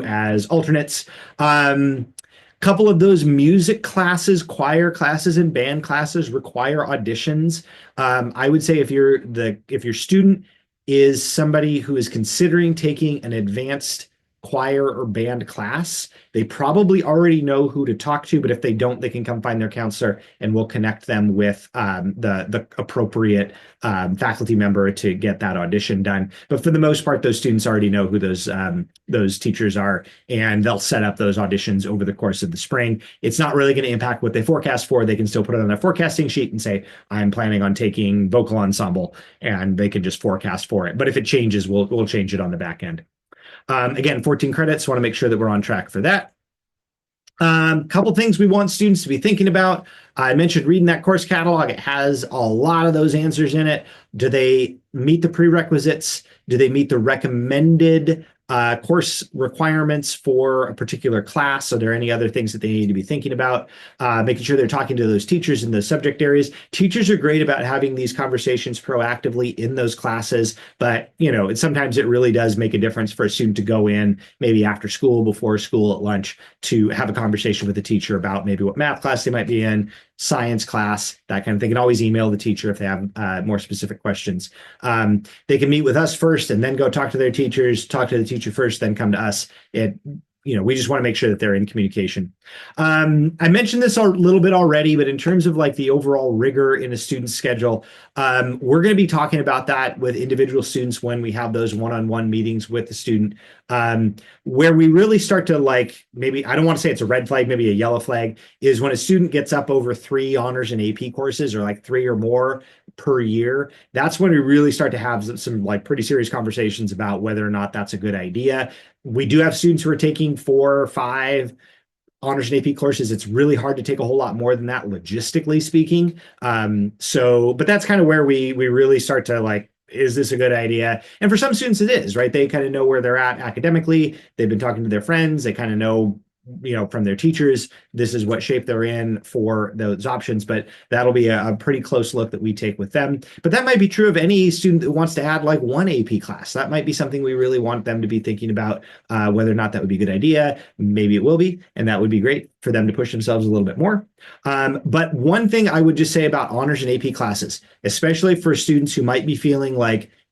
as alternates. Couple of those music classes, choir classes, and band classes require auditions. I would say if your student is somebody who is considering taking an advanced choir or band class, they probably already know who to talk to, but if they don't, they can come find their counselor and we'll connect them with the appropriate faculty member to get that audition done. But for the most part, those students already know who those teachers are, and they'll set up those auditions over the course of the spring. It's not really going to impact what they forecast for. They can still put it on their forecasting sheet and say, I'm planning on taking vocal ensemble, and they can just forecast for it. But if it changes, we'll change it on the back end. Again, 14 credits. Want to make sure that we're on track for that. Couple things we want students to be thinking about. I mentioned reading that course catalog. It has a lot of those answers in it. Do they meet the prerequisites? Do they meet the recommended course requirements for a particular class? Are there any other things that they need to be thinking about? Making sure they're talking to those teachers in those subject areas. Teachers are great about having these conversations proactively in those classes, but sometimes it really does make a difference for a student to go in maybe after school, before school, at lunch, to have a conversation with the teacher about maybe what math class they might be in, science class, that kind of thing. They can always email the teacher if they have more specific questions. They can meet with us first and then go talk to their teachers, talk to the teacher first, then come to us. We just want to make sure that they're in communication. I mentioned this a little bit already, but in terms of like the overall rigor in a student's schedule, we're going to be talking about that with individual students when we have those one-on-one meetings with the student, where we really start to maybe, I don't want to say it's a red flag, maybe a yellow flag, is when a student gets up over 3 honors and AP courses, or like 3 or more per year. That's when we really start to have some pretty serious conversations about whether or not that's a good idea. We do have students who are taking 4 or 5 honors and AP courses. It's really hard to take a whole lot more than that, logistically speaking. But that's kind of where we really start to is this a good idea? And for some students it is, right? They kind of know where they're at academically. They've been talking to their friends. They kind of know from their teachers, this is what shape they're in for those options, but that'll be a pretty close look that we take with them. But that might be true of any student that wants to add 1 AP class. That might be something we really want them to be thinking about, whether or not that would be a good idea. Maybe it will be, and that would be great for them to push themselves a little bit more. But one thing I would just say about honors and AP classes, especially for students who might be feeling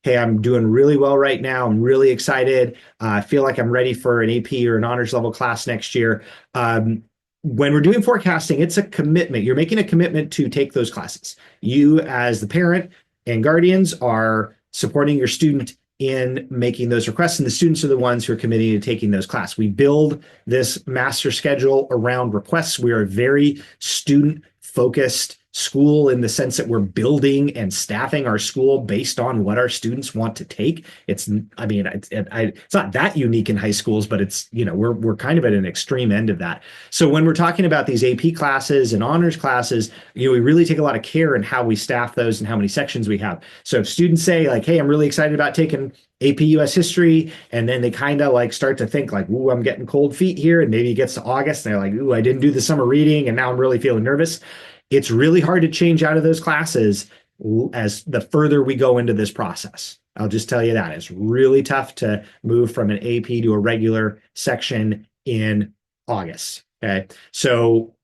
hey, I'm doing really well right now. I'm really excited. I feel like I'm ready for an AP or an honors level class next year. When we're doing forecasting, it's a commitment. You're making a commitment to take those classes. You, as the parent and guardians, are supporting your student in making those requests, and the students are the ones who are committing to taking those classes. We build this master schedule around requests. We are a very student-focused school in the sense that we're building and staffing our school based on what our students want to take. I mean, it's not that unique in high schools, but it's, we're kind of at an extreme end of that. So when we're talking about these AP classes and honors classes, we really take a lot of care in how we staff those and how many sections we have. So if students say like, hey, I'm really excited about taking AP US history, and then they kind of like start to think like, ooh, I'm getting cold feet here, and maybe it gets to August and they're like, ooh, I didn't do the summer reading and now I'm really feeling nervous. It's really hard to change out of those classes as the further we go into this process. I'll just tell you that it's really tough to move from an AP to a regular section in August. Okay. So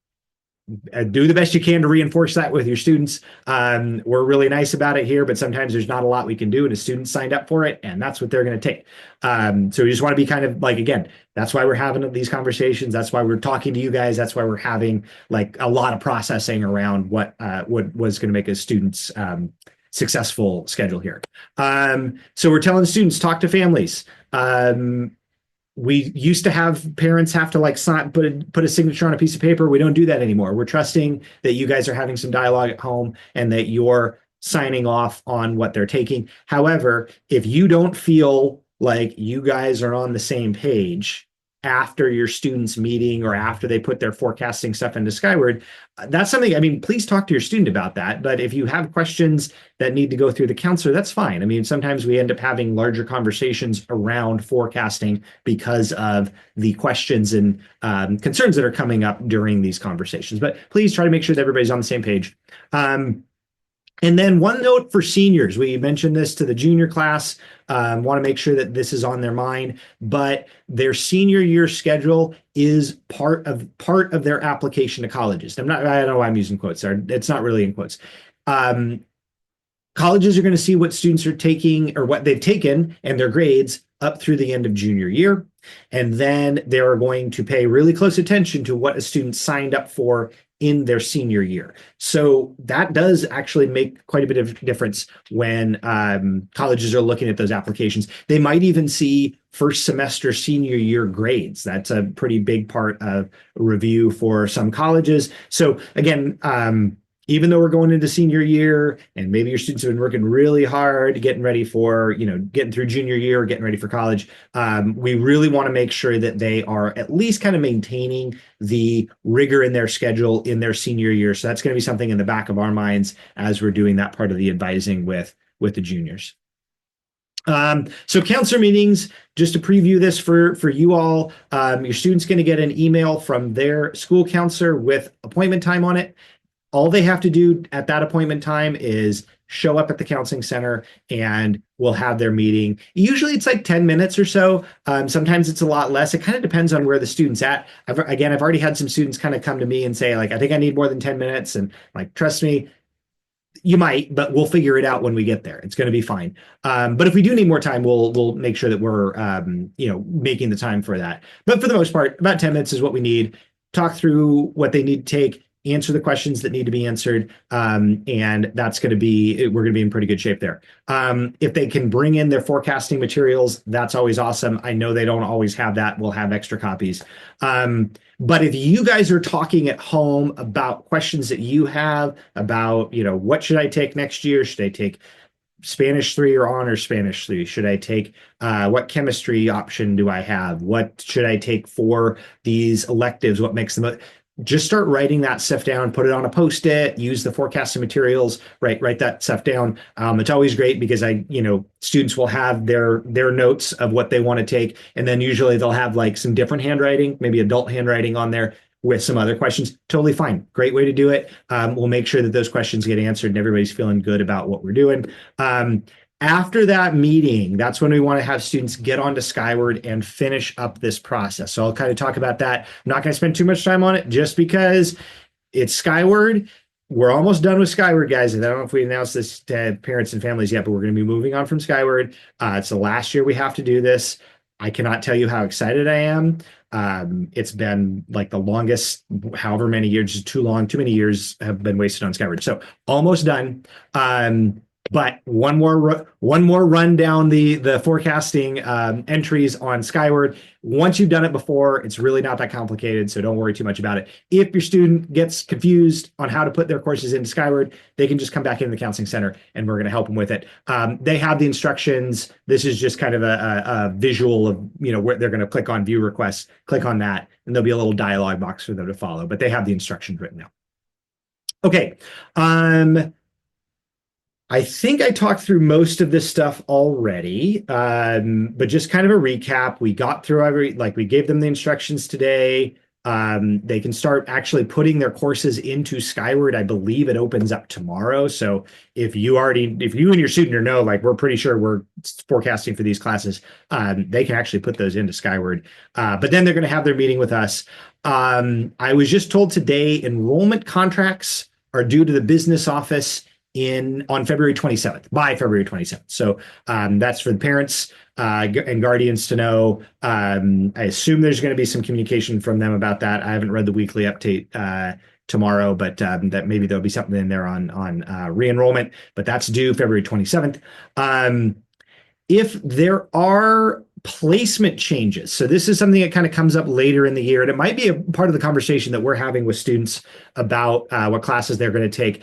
do the best you can to reinforce that with your students. We're really nice about it here, but sometimes there's not a lot we can do, and a student signed up for it, and that's what they're going to take. So we just want to be kind of like, again, that's why we're having these conversations. That's why we're talking to you guys. That's why we're having like a lot of processing around what was going to make a student's successful schedule here. So we're telling students, talk to families. We used to have parents have to like sign, put a signature on a piece of paper. We don't do that anymore. We're trusting that you guys are having some dialogue at home and that you're signing off on what they're taking. However, if you don't feel like you guys are on the same page after your students meeting or after they put their forecasting stuff into Skyward, that's something, I mean, please talk to your student about that. But if you have questions that need to go through the counselor, that's fine. I mean, sometimes we end up having larger conversations around forecasting because of the questions and concerns that are coming up during these conversations. But please try to make sure that everybody's on the same page. And then one note for seniors, we mentioned this to the junior class, want to make sure that this is on their mind, but their senior year schedule is part of their application to colleges. I don't know why I'm using quotes there. It's not really in quotes. Colleges are going to see what students are taking or what they've taken and their grades up through the end of junior year. And then they're going to pay really close attention to what a student signed up for in their senior year. So that does actually make quite a bit of difference when colleges are looking at those applications. They might even see first semester senior year grades. That's a pretty big part of review for some colleges. So again, even though we're going into senior year and maybe your students have been working really hard getting ready for, getting through junior year, getting ready for college, we really want to make sure that they are at least kind of maintaining the rigor in their schedule in their senior year. So that's going to be something in the back of our minds as we're doing that part of the advising with the juniors. So counselor meetings, just to preview this for you all, your student's going to get an email from their school counselor with appointment time on it. All they have to do at that appointment time is show up at the counseling center and we'll have their meeting. Usually it's like 10 minutes or so. Sometimes it's a lot less. It kind of depends on where the student's at. I've already had some students kind of come to me and say like, I think I need more than 10 minutes. And like, trust me, you might, but we'll figure it out when we get there. It's going to be fine. But if we do need more time, we'll make sure that we're, making the time for that. But for the most part, about 10 minutes is what we need. Talk through what they need to take, answer the questions that need to be answered. And that's going to be, we're going to be in pretty good shape there. If they can bring in their forecasting materials, that's always awesome. I know they don't always have that. We'll have extra copies. But if you guys are talking at home about questions that you have about, what should I take next year? Should I take Spanish 3 or honors Spanish 3? Should I take what chemistry option do I have? What should I take for these electives? What makes them? Just start writing that stuff down, put it on a Post-it, use the forecasting materials, write that stuff down. It's always great because students will have their notes of what they want to take. And then usually they'll have like some different handwriting, maybe adult handwriting on there with some other questions. Totally fine. Great way to do it. We'll make sure that those questions get answered and everybody's feeling good about what we're doing. After that meeting, that's when we want to have students get onto Skyward and finish up this process. So I'll kind of talk about that. I'm not going to spend too much time on it just because it's Skyward. We're almost done with Skyward, guys. And I don't know if we announced this to parents and families yet, but we're going to be moving on from Skyward. It's the last year we have to do this. I cannot tell you how excited I am. It's been like the longest, however many years, too long, too many years have been wasted on Skyward. So almost done. But one more run down the forecasting entries on Skyward. Once you've done it before, it's really not that complicated, so don't worry too much about it. If your student gets confused on how to put their courses into Skyward, they can just come back into the counseling center, and we're going to help them with it. They have the instructions. This is just kind of a visual of where they're going to click on view requests, click on that, and there'll be a little dialog box for them to follow. But they have the instructions written out. Okay. I think I talked through most of this stuff already, but just kind of a recap. We got through we gave them the instructions today. They can start actually putting their courses into Skyward. I believe it opens up tomorrow. So if you and your student know, we're pretty sure we're forecasting for these classes, they can actually put those into Skyward. But then they're going to have their meeting with us. I was just told today enrollment contracts are due to the business office on February 27th, by February 27th. So that's for the parents and guardians to know. I assume there's going to be some communication from them about that. I haven't read the weekly update tomorrow, but that maybe there'll be something in there on re-enrollment, but that's due February 27th. If there are placement changes, so this is something that kind of comes up later in the year, and it might be a part of the conversation that we're having with students about what classes they're going to take.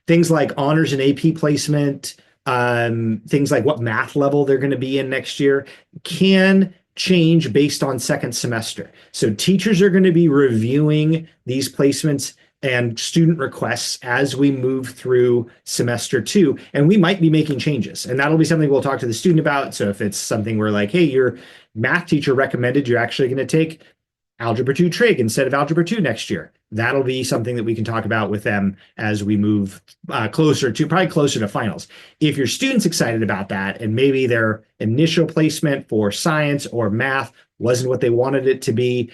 Things like honors and AP placement, things like what math level they're going to be in next year can change based on second semester. So teachers are going to be reviewing these placements and student requests as we move through semester 2, and we might be making changes, and that'll be something we'll talk to the student about. So if it's something where hey, your math teacher recommended you're actually going to take Algebra 2 Trig instead of Algebra 2 next year, that'll be something that we can talk about with them as we move closer to finals. If your student's excited about that and maybe their initial placement for science or math wasn't what they wanted it to be,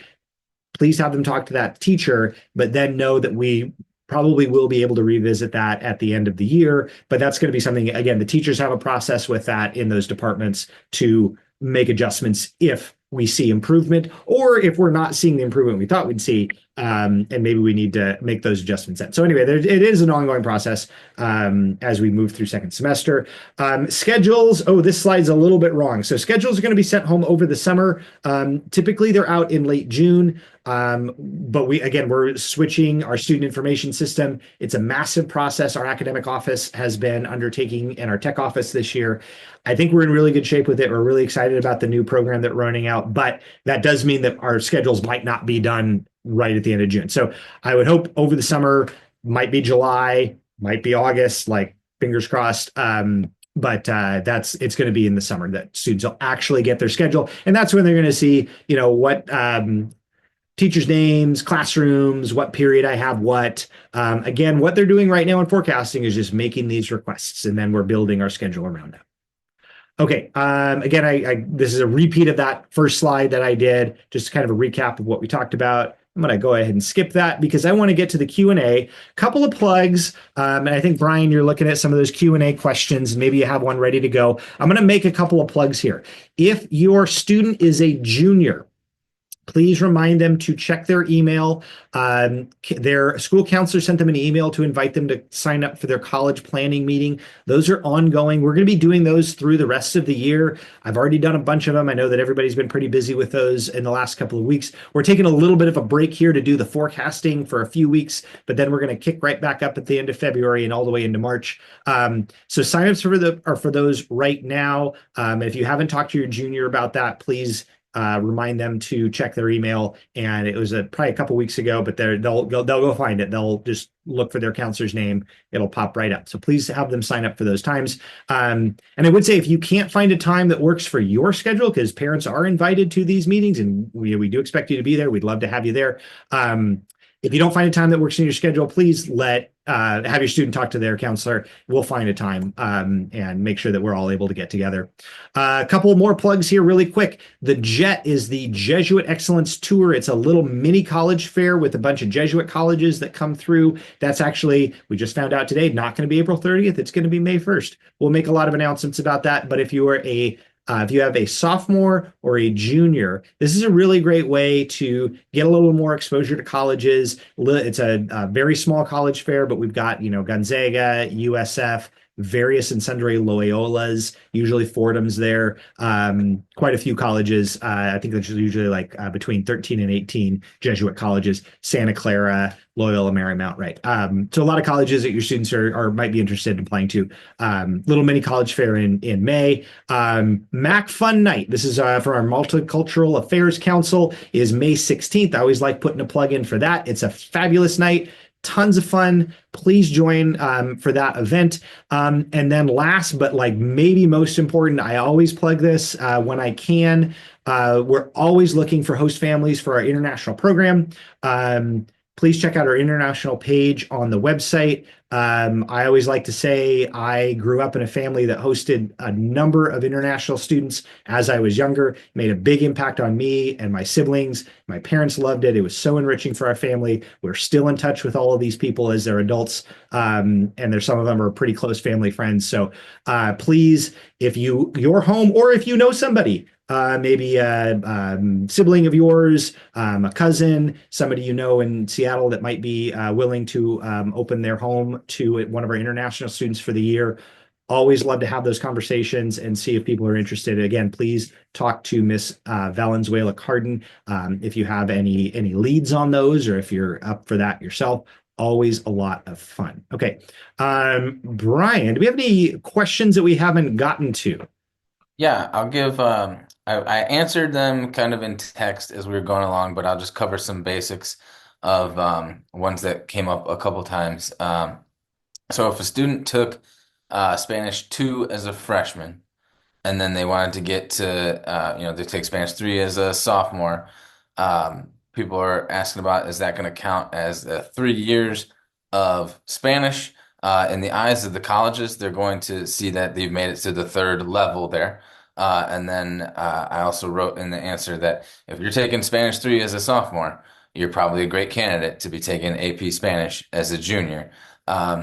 please have them talk to that teacher, but then know that we probably will be able to revisit that at the end of the year. But that's going to be something, again, the teachers have a process with that in those departments to make adjustments if we see improvement, or if we're not seeing the improvement we thought we'd see, and maybe we need to make those adjustments then. So anyway, it is an ongoing process as we move through second semester. Schedules, this slide's a little bit wrong. So schedules are going to be sent home over the summer. Typically they're out in late June, but we're switching our student information system. It's a massive process our academic office has been undertaking and our tech office this year. I think we're in really good shape with it. We're really excited about the new program that we're running out, but that does mean that our schedules might not be done right at the end of June. So I would hope over the summer, might be July, might be August, fingers crossed. But it's going to be in the summer that students will actually get their schedule. And that's when they're going to see, what teachers' names, classrooms, what period I have what. Again, what they're doing right now in forecasting is just making these requests, and then we're building our schedule around that. Okay. Again, this is a repeat of that first slide that I did, just kind of a recap of what we talked about. I'm going to go ahead and skip that because I want to get to the Q&A. Couple of plugs, and I think, Brian, you're looking at some of those Q&A questions, and maybe you have one ready to go. I'm going to make a couple of plugs here. If your student is a junior, please remind them to check their email. Their school counselor sent them an email to invite them to sign up for their college planning meeting. Those are ongoing. We're going to be doing those through the rest of the year. I've already done a bunch of them. I know that everybody's been pretty busy with those in the last couple of weeks. We're taking a little bit of a break here to do the forecasting for a few weeks, but then we're going to kick right back up at the end of February and all the way into March. So signups are for those right now. If you haven't talked to your junior about that, please remind them to check their email. And it was probably a couple weeks ago, but they'll go find it. They'll just look for their counselor's name. It'll pop right up. So please have them sign up for those times. And I would say if you can't find a time that works for your schedule, because parents are invited to these meetings and we do expect you to be there. We'd love to have you there. If you don't find a time that works in your schedule, please have your student talk to their counselor. We'll find a time and make sure that we're all able to get together. A couple more plugs here really quick. The JET is the Jesuit Excellence Tour. It's a little mini college fair with a bunch of Jesuit colleges that come through. That's actually, we just found out today, not going to be April 30th. It's going to be May 1st. We'll make a lot of announcements about that. But if you have a sophomore or a junior, this is a really great way to get a little more exposure to colleges. It's a very small college fair, but we've got, Gonzaga, USF, various and sundry Loyolas, usually Fordham's there, quite a few colleges. I think there's usually like between 13 and 18 Jesuit colleges, Santa Clara, Loyola Marymount, right? So a lot of colleges that your students are might be interested in applying to. Little mini college fair in May. Mac Fun Night. This is for our Multicultural Affairs Council is May 16th. I always like putting a plug in for that. It's a fabulous night. Tons of fun. Please join for that event. And then last, but like maybe most important, I always plug this when I can. We're always looking for host families for our international program. Please check out our international page on the website. I always like to say I grew up in a family that hosted a number of international students as I was younger. It made a big impact on me and my siblings. My parents loved it. It was so enriching for our family. We're still in touch with all of these people as they're adults. And there's some of them are pretty close family friends. So please, if you're home or if you know somebody, maybe a sibling of yours, a cousin, somebody you know in Seattle that might be willing to open their home to one of our international students for the year. Always love to have those conversations and see if people are interested. Again, please talk to Miss Valenzuela Carden if you have any leads on those or if you're up for that yourself. Always a lot of fun. Okay. Brian, do we have any questions that we haven't gotten to? Yeah, I'll give I answered them kind of in text as we were going along, but I'll just cover some basics of ones that came up a couple times. So if a student took Spanish 2 as a freshman and then they wanted to get to they take Spanish 3 as a sophomore, people are asking about, is that going to count as 3 years of Spanish? In the eyes of the colleges, they're going to see that they've made it to the third level there. And then I also wrote in the answer that if you're taking Spanish 3 as a sophomore, you're probably a great candidate to be taking AP Spanish as a junior.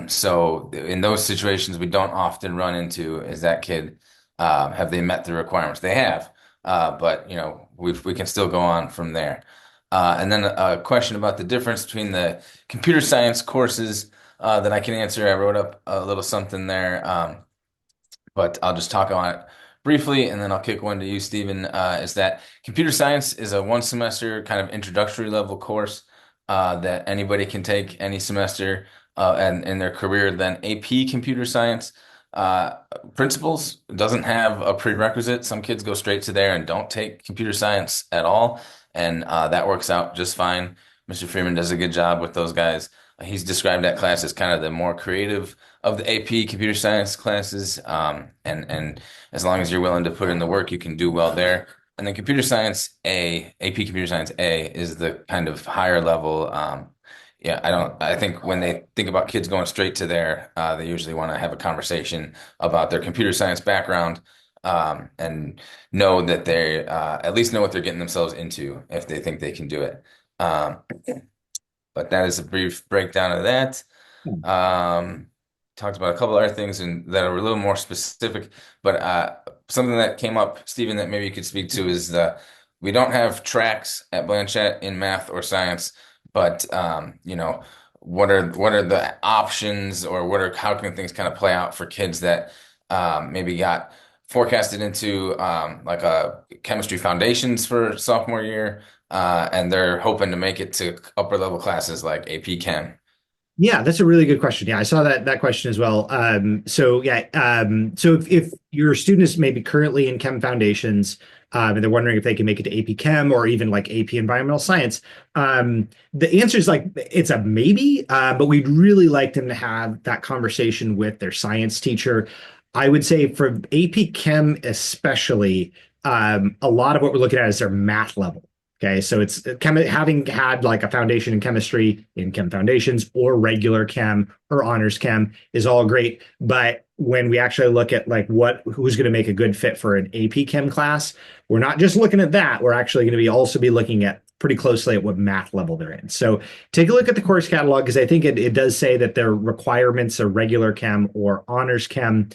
So in those situations, we don't often run into is that kid, have they met the requirements? They have, but we can still go on from there. And then a question about the difference between the computer science courses that I can answer. I wrote up a little something there, but I'll just talk on it briefly, and then I'll kick one to you, Stephen. Is that computer science is a 1 semester kind of introductory level course that anybody can take any semester and in their career. Then AP computer science principles doesn't have a prerequisite. Some kids go straight to there and don't take computer science at all, and that works out just fine. Mr. Freeman does a good job with those guys. He's described that class as kind of the more creative of the AP computer science classes. And as long as you're willing to put in the work, you can do well there. And then computer science A, AP computer science A is the kind of higher level. I think when they think about kids going straight to there, they usually want to have a conversation about their computer science background, and know that they at least know what they're getting themselves into if they think they can do it. But that is a brief breakdown of that. Talked about a couple other things that are a little more specific, but something that came up, Stephen, that maybe you could speak to is we don't have tracks at Blanchette in math or science, but what are the options, or how can things kind of play out for kids that maybe got forecasted into like a chemistry foundations for sophomore year, and they're hoping to make it to upper level classes like AP Chem. Yeah, that's a really good question. Yeah, I saw that question as well. So if your student is maybe currently in Chem Foundations, and they're wondering if they can make it to AP Chem or even like AP Environmental Science, the answer is like it's a maybe, but we'd really like them to have that conversation with their science teacher. I would say for AP Chem especially, a lot of what we're looking at is their math level. Okay, so it's having had like a foundation in chemistry in Chem Foundations or regular chem or honors chem is all great. But when we actually look at like who's going to make a good fit for an AP Chem class, we're not just looking at that. We're actually going to also be looking at pretty closely at what math level they're in. So take a look at the course catalog, because I think it does say that their requirements are regular chem or honors chem.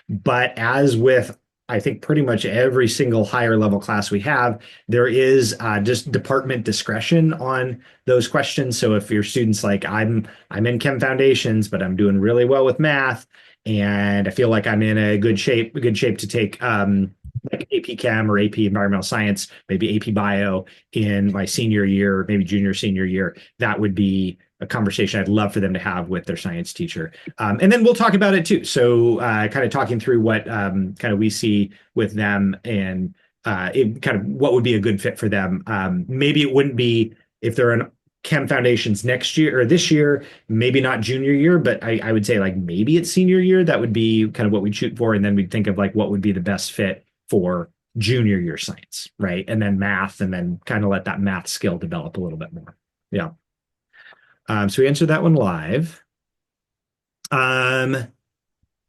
But as with I think pretty much every single higher level class we have, there is just department discretion on those questions. So if your student's like, I'm in Chem Foundations, but I'm doing really well with math, and I feel like I'm in a good shape to take like AP Chem or AP Environmental Science, maybe AP Bio in my senior year, maybe junior senior year. That would be a conversation I'd love for them to have with their science teacher. And then we'll talk about it too. So kind of talking through what kind of we see with them and kind of what would be a good fit for them. Maybe it wouldn't be if they're in Chem Foundations next year or this year, maybe not junior year, but I would say like maybe it's senior year. That would be kind of what we'd shoot for. And then we'd think of like what would be the best fit for junior year science, right? And then math, and then kind of let that math skill develop a little bit more. Yeah. So we answered that one live. And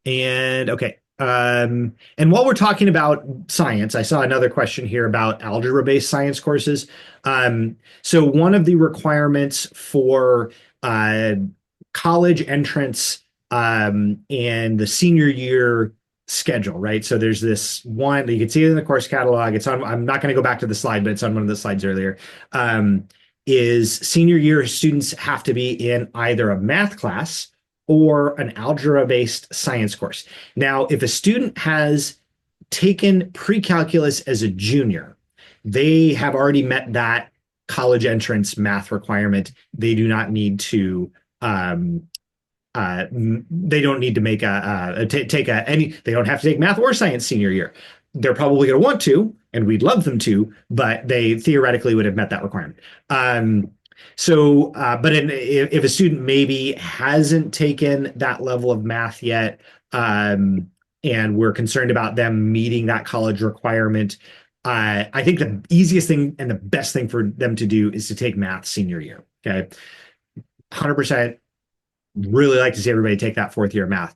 okay. And while we're talking about science, I saw another question here about algebra-based science courses. So one of the requirements for college entrance and the senior year schedule, right? So there's this one you can see it in the course catalog. It's on. I'm not going to go back to the slide, but it's on one of the slides earlier. Is senior year students have to be in either a math class or an algebra-based science course. Now, if a student has taken pre-calculus as a junior, they have already met that college entrance math requirement. They do not need to they don't need to make they don't have to take math or science senior year. They're probably going to want to, and we'd love them to, but they theoretically would have met that requirement. If a student maybe hasn't taken that level of math yet, and we're concerned about them meeting that college requirement, I think the easiest thing and the best thing for them to do is to take math senior year. Okay. 100% really like to see everybody take that fourth year of math.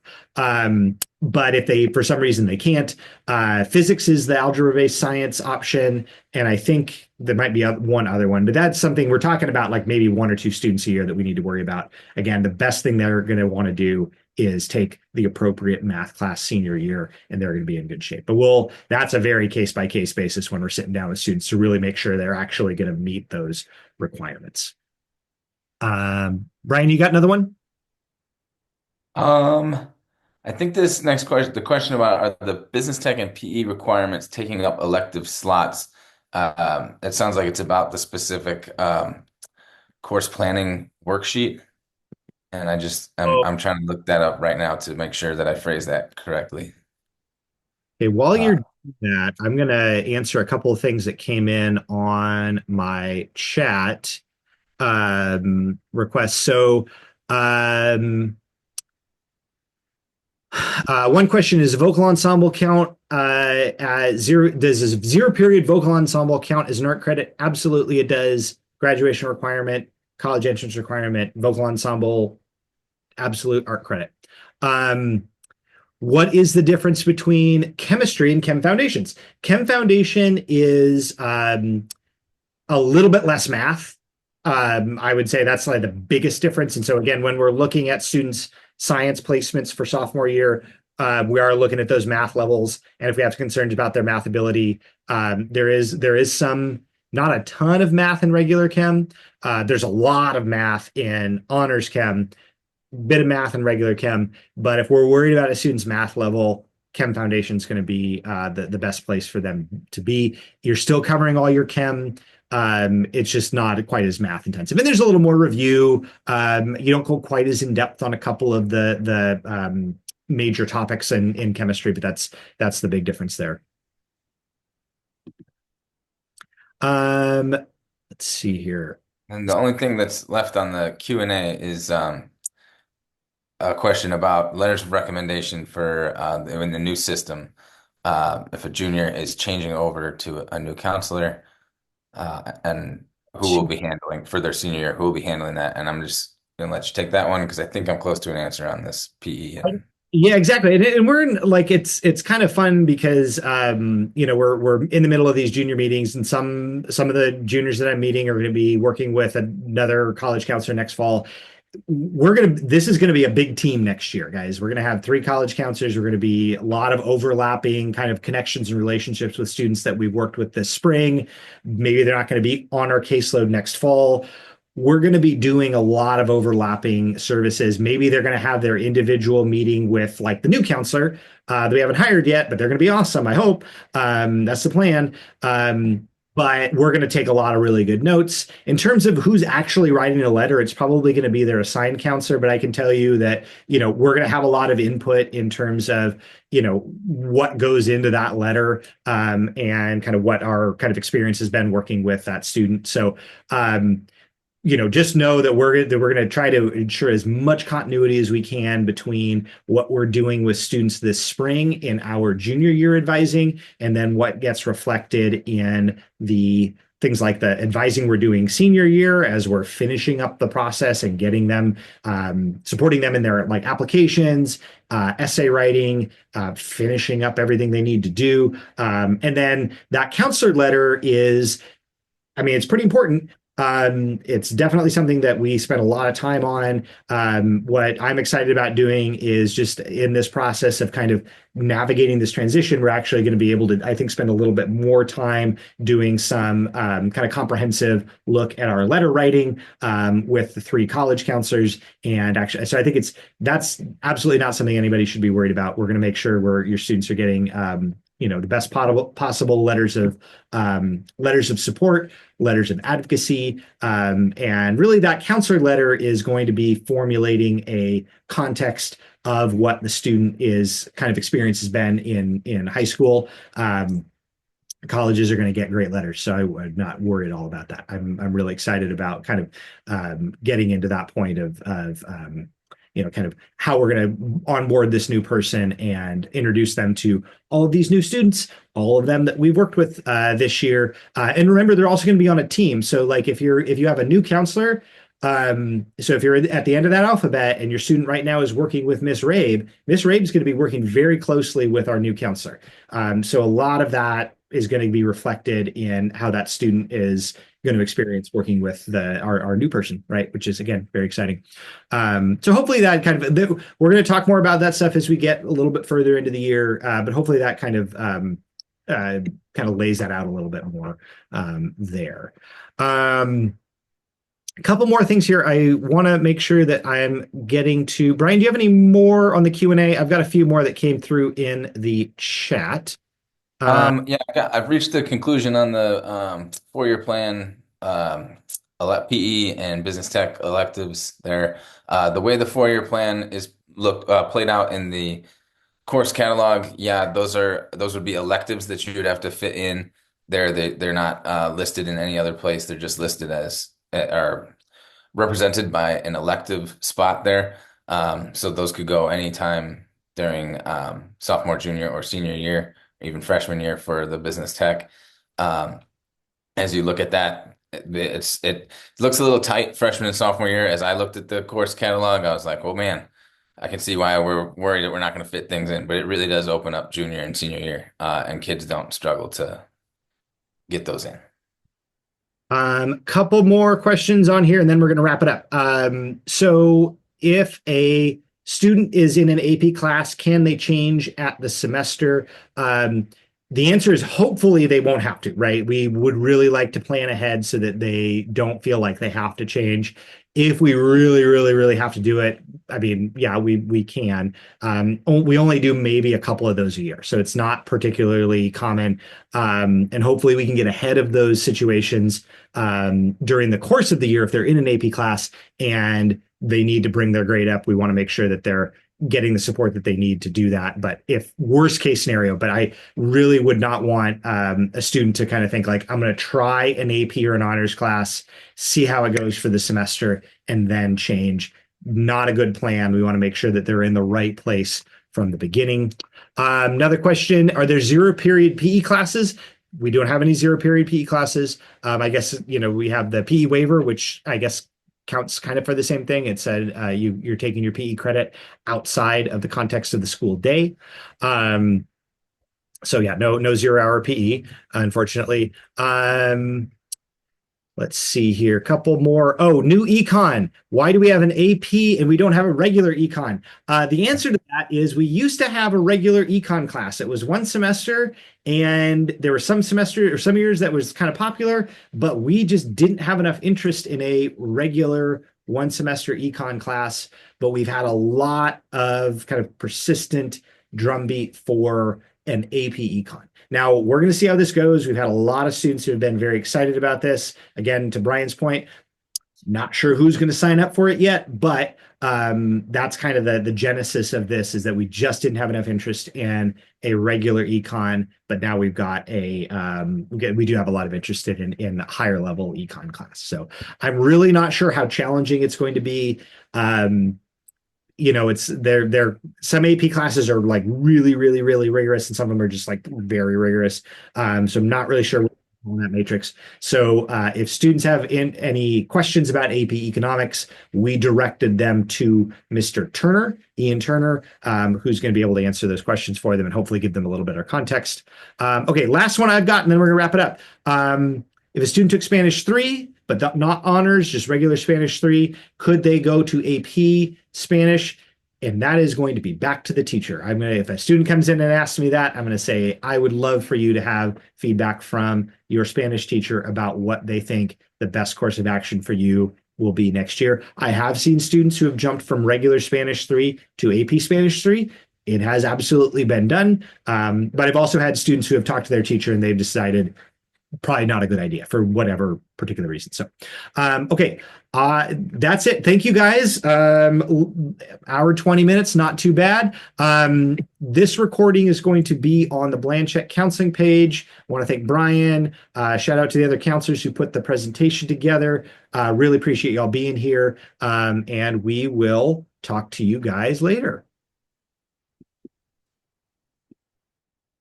But if they, for some reason they can't, physics is the algebra-based science option. And I think there might be one other one, but that's something we're talking about, like maybe one or two students a year that we need to worry about. Again, the best thing they're going to want to do is take the appropriate math class senior year, and they're going to be in good shape. But that's a very case-by-case basis when we're sitting down with students to really make sure they're actually going to meet those requirements. Brian, you got another one? I think this next question, the question about are the business tech and PE requirements taking up elective slots, it sounds like it's about the specific course planning worksheet. And I'm trying to look that up right now to make sure that I phrase that correctly. Okay, while you're doing that, I'm going to answer a couple of things that came in on my chat request. So, one question is vocal ensemble count zero. Does a 0 period vocal ensemble count as an art credit? Absolutely, it does. Graduation requirement, college entrance requirement, vocal ensemble, absolute art credit. What is the difference between chemistry and Chem Foundations? Chem Foundation is a little bit less math. I would say that's like the biggest difference. And so again, when we're looking at students' science placements for sophomore year, we are looking at those math levels. And if we have concerns about their math ability, there is some, not a ton of math in regular chem. There's a lot of math in honors chem, bit of math in regular chem. But if we're worried about a student's math level, Chem Foundation is going to be the best place for them to be. You're still covering all your chem. It's just not quite as math intensive. And there's a little more review. You don't go quite as in depth on a couple of the major topics in chemistry, but that's the big difference there. Let's see here. And the only thing that's left on the Q&A is a question about letters of recommendation for in the new system. If a junior is changing over to a new counselor, and who will be handling for their senior year, who will be handling that? And I'm just gonna let you take that one because I think I'm close to an answer on this PE. Yeah, exactly. And we're in, like, it's kind of fun because we're in the middle of these junior meetings, and some of the juniors that I'm meeting are going to be working with another college counselor next fall. This is going to be a big team next year, guys. We're going to have 3 college counselors. We're going to be a lot of overlapping kind of connections and relationships with students that we've worked with this spring. Maybe they're not going to be on our caseload next fall. we're going to be doing a lot of overlapping services. Maybe they're going to have their individual meeting with like the new counselor that we haven't hired yet, but they're going to be awesome, I hope. That's the plan. But we're going to take a lot of really good notes. In terms of who's actually writing a letter, it's probably going to be their assigned counselor, but I can tell you that, we're going to have a lot of input in terms of, what goes into that letter, and kind of what our kind of experience has been working with that student. So, just know that we're going to try to ensure as much continuity as we can between what we're doing with students this spring in our junior year advising, and then what gets reflected in the things like the advising we're doing senior year as we're finishing up the process and getting them, supporting them in their like applications, essay writing, finishing up everything they need to do. And then that counselor letter is, I mean, it's pretty important. It's definitely something that we spent a lot of time on. What I'm excited about doing is just in this process of kind of navigating this transition, we're actually going to be able to, I think, spend a little bit more time doing some kind of comprehensive look at our letter writing with the three college counselors. And actually, so I think that's absolutely not something anybody should be worried about. We're going to make sure your students are getting the best possible letters of support, letters of advocacy, and really that counselor letter is going to be formulating a context of what the student is kind of experience has been in high school. Colleges are going to get great letters, so I would not worry at all about that. I'm really excited about kind of getting into that point of kind of how we're going to onboard this new person and introduce them to all of these new students, all of them that we've worked with this year. And remember, they're also going to be on a team. So like if you have a new counselor, so if you're at the end of that alphabet and your student right now is working with Miss Rabe is going to be working very closely with our new counselor. So a lot of that is going to be reflected in how that student is going to experience working with our new person, right? Which is, again, very exciting. So hopefully that kind of, we're going to talk more about that stuff as we get a little bit further into the year, but hopefully that kind of lays that out a little bit more there. A couple more things here. I want to make sure that I'm getting to Brian. Do you have any more on the Q&A? I've got a few more that came through in the chat. Yeah, I've reached the conclusion on the 4-year plan, PE and business tech electives there. The way the 4-year plan is played out in the course catalog, yeah, those would be electives that you would have to fit in there. They're not listed in any other place. They're just listed as are represented by an elective spot there. So those could go anytime during sophomore, junior, or senior year, even freshman year for the business tech. As you look at that, it looks a little tight freshman and sophomore year. As I looked at the course catalog, I was like, oh man, I can see why we're worried that we're not going to fit things in, but it really does open up junior and senior year, and kids don't struggle to get those in. Couple more questions on here, and then we're going to wrap it up. So if a student is in an AP class, can they change at the semester? The answer is hopefully they won't have to, right? We would really like to plan ahead so that they don't feel like they have to change. If we really, really, really have to do it, I mean, yeah, we can. We only do maybe a couple of those a year, so it's not particularly common. And hopefully we can get ahead of those situations during the course of the year if they're in an AP class and they need to bring their grade up. We want to make sure that they're getting the support that they need to do that. But if worst case scenario, but I really would not want a student to kind of think like, I'm going to try an AP or an honors class, see how it goes for the semester, and then change. Not a good plan. We want to make sure that they're in the right place from the beginning. Another question, are there 0 period PE classes? We don't have any 0 period PE classes. I guess, we have the PE waiver, which I guess counts kind of for the same thing. It said you're taking your PE credit outside of the context of the school day. So yeah, no 0 hour PE, unfortunately. Let's see here. A couple more. Oh, new econ. Why do we have an AP and we don't have a regular econ? The answer to that is we used to have a regular econ class. It was one semester, and there were some semester or some years that was kind of popular, but we just didn't have enough interest in a regular one semester econ class. But we've had a lot of kind of persistent drumbeat for an AP econ. Now, we're going to see how this goes. We've had a lot of students who have been very excited about this. Again, to Brian's point, not sure who's going to sign up for it yet, but that's kind of the genesis of this, is that we just didn't have enough interest in a regular econ, but now we've got we do have a lot of interest in higher level econ class. So I'm really not sure how challenging it's going to be. It's they're some AP classes are like really, really, really rigorous, and some of them are just like very rigorous. So I'm not really sure on that matrix. So if students have any questions about AP Economics, we directed them to Mr. Turner, Ian Turner, who's going to be able to answer those questions for them and hopefully give them a little bit of context. Okay, last one I've got, and then we're going to wrap it up. If a student took Spanish 3, but not honors, just regular Spanish 3, could they go to AP Spanish? And that is going to be back to the teacher. If a student comes in and asks me that, I'm going to say, I would love for you to have feedback from your Spanish teacher about what they think the best course of action for you will be next year. I have seen students who have jumped from regular Spanish 3 to AP Spanish 3. It has absolutely been done. But I've also had students who have talked to their teacher and they've decided probably not a good idea for whatever particular reason. So, okay, that's it. Thank you, guys. Hour 20 minutes, not too bad. This recording is going to be on the Blanchette counseling page. I want to thank Brian. Shout out to the other counselors who put the presentation together. Really appreciate y'all being here. And we will talk to you guys later.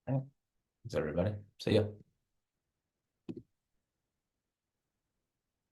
Thanks, everybody. See ya.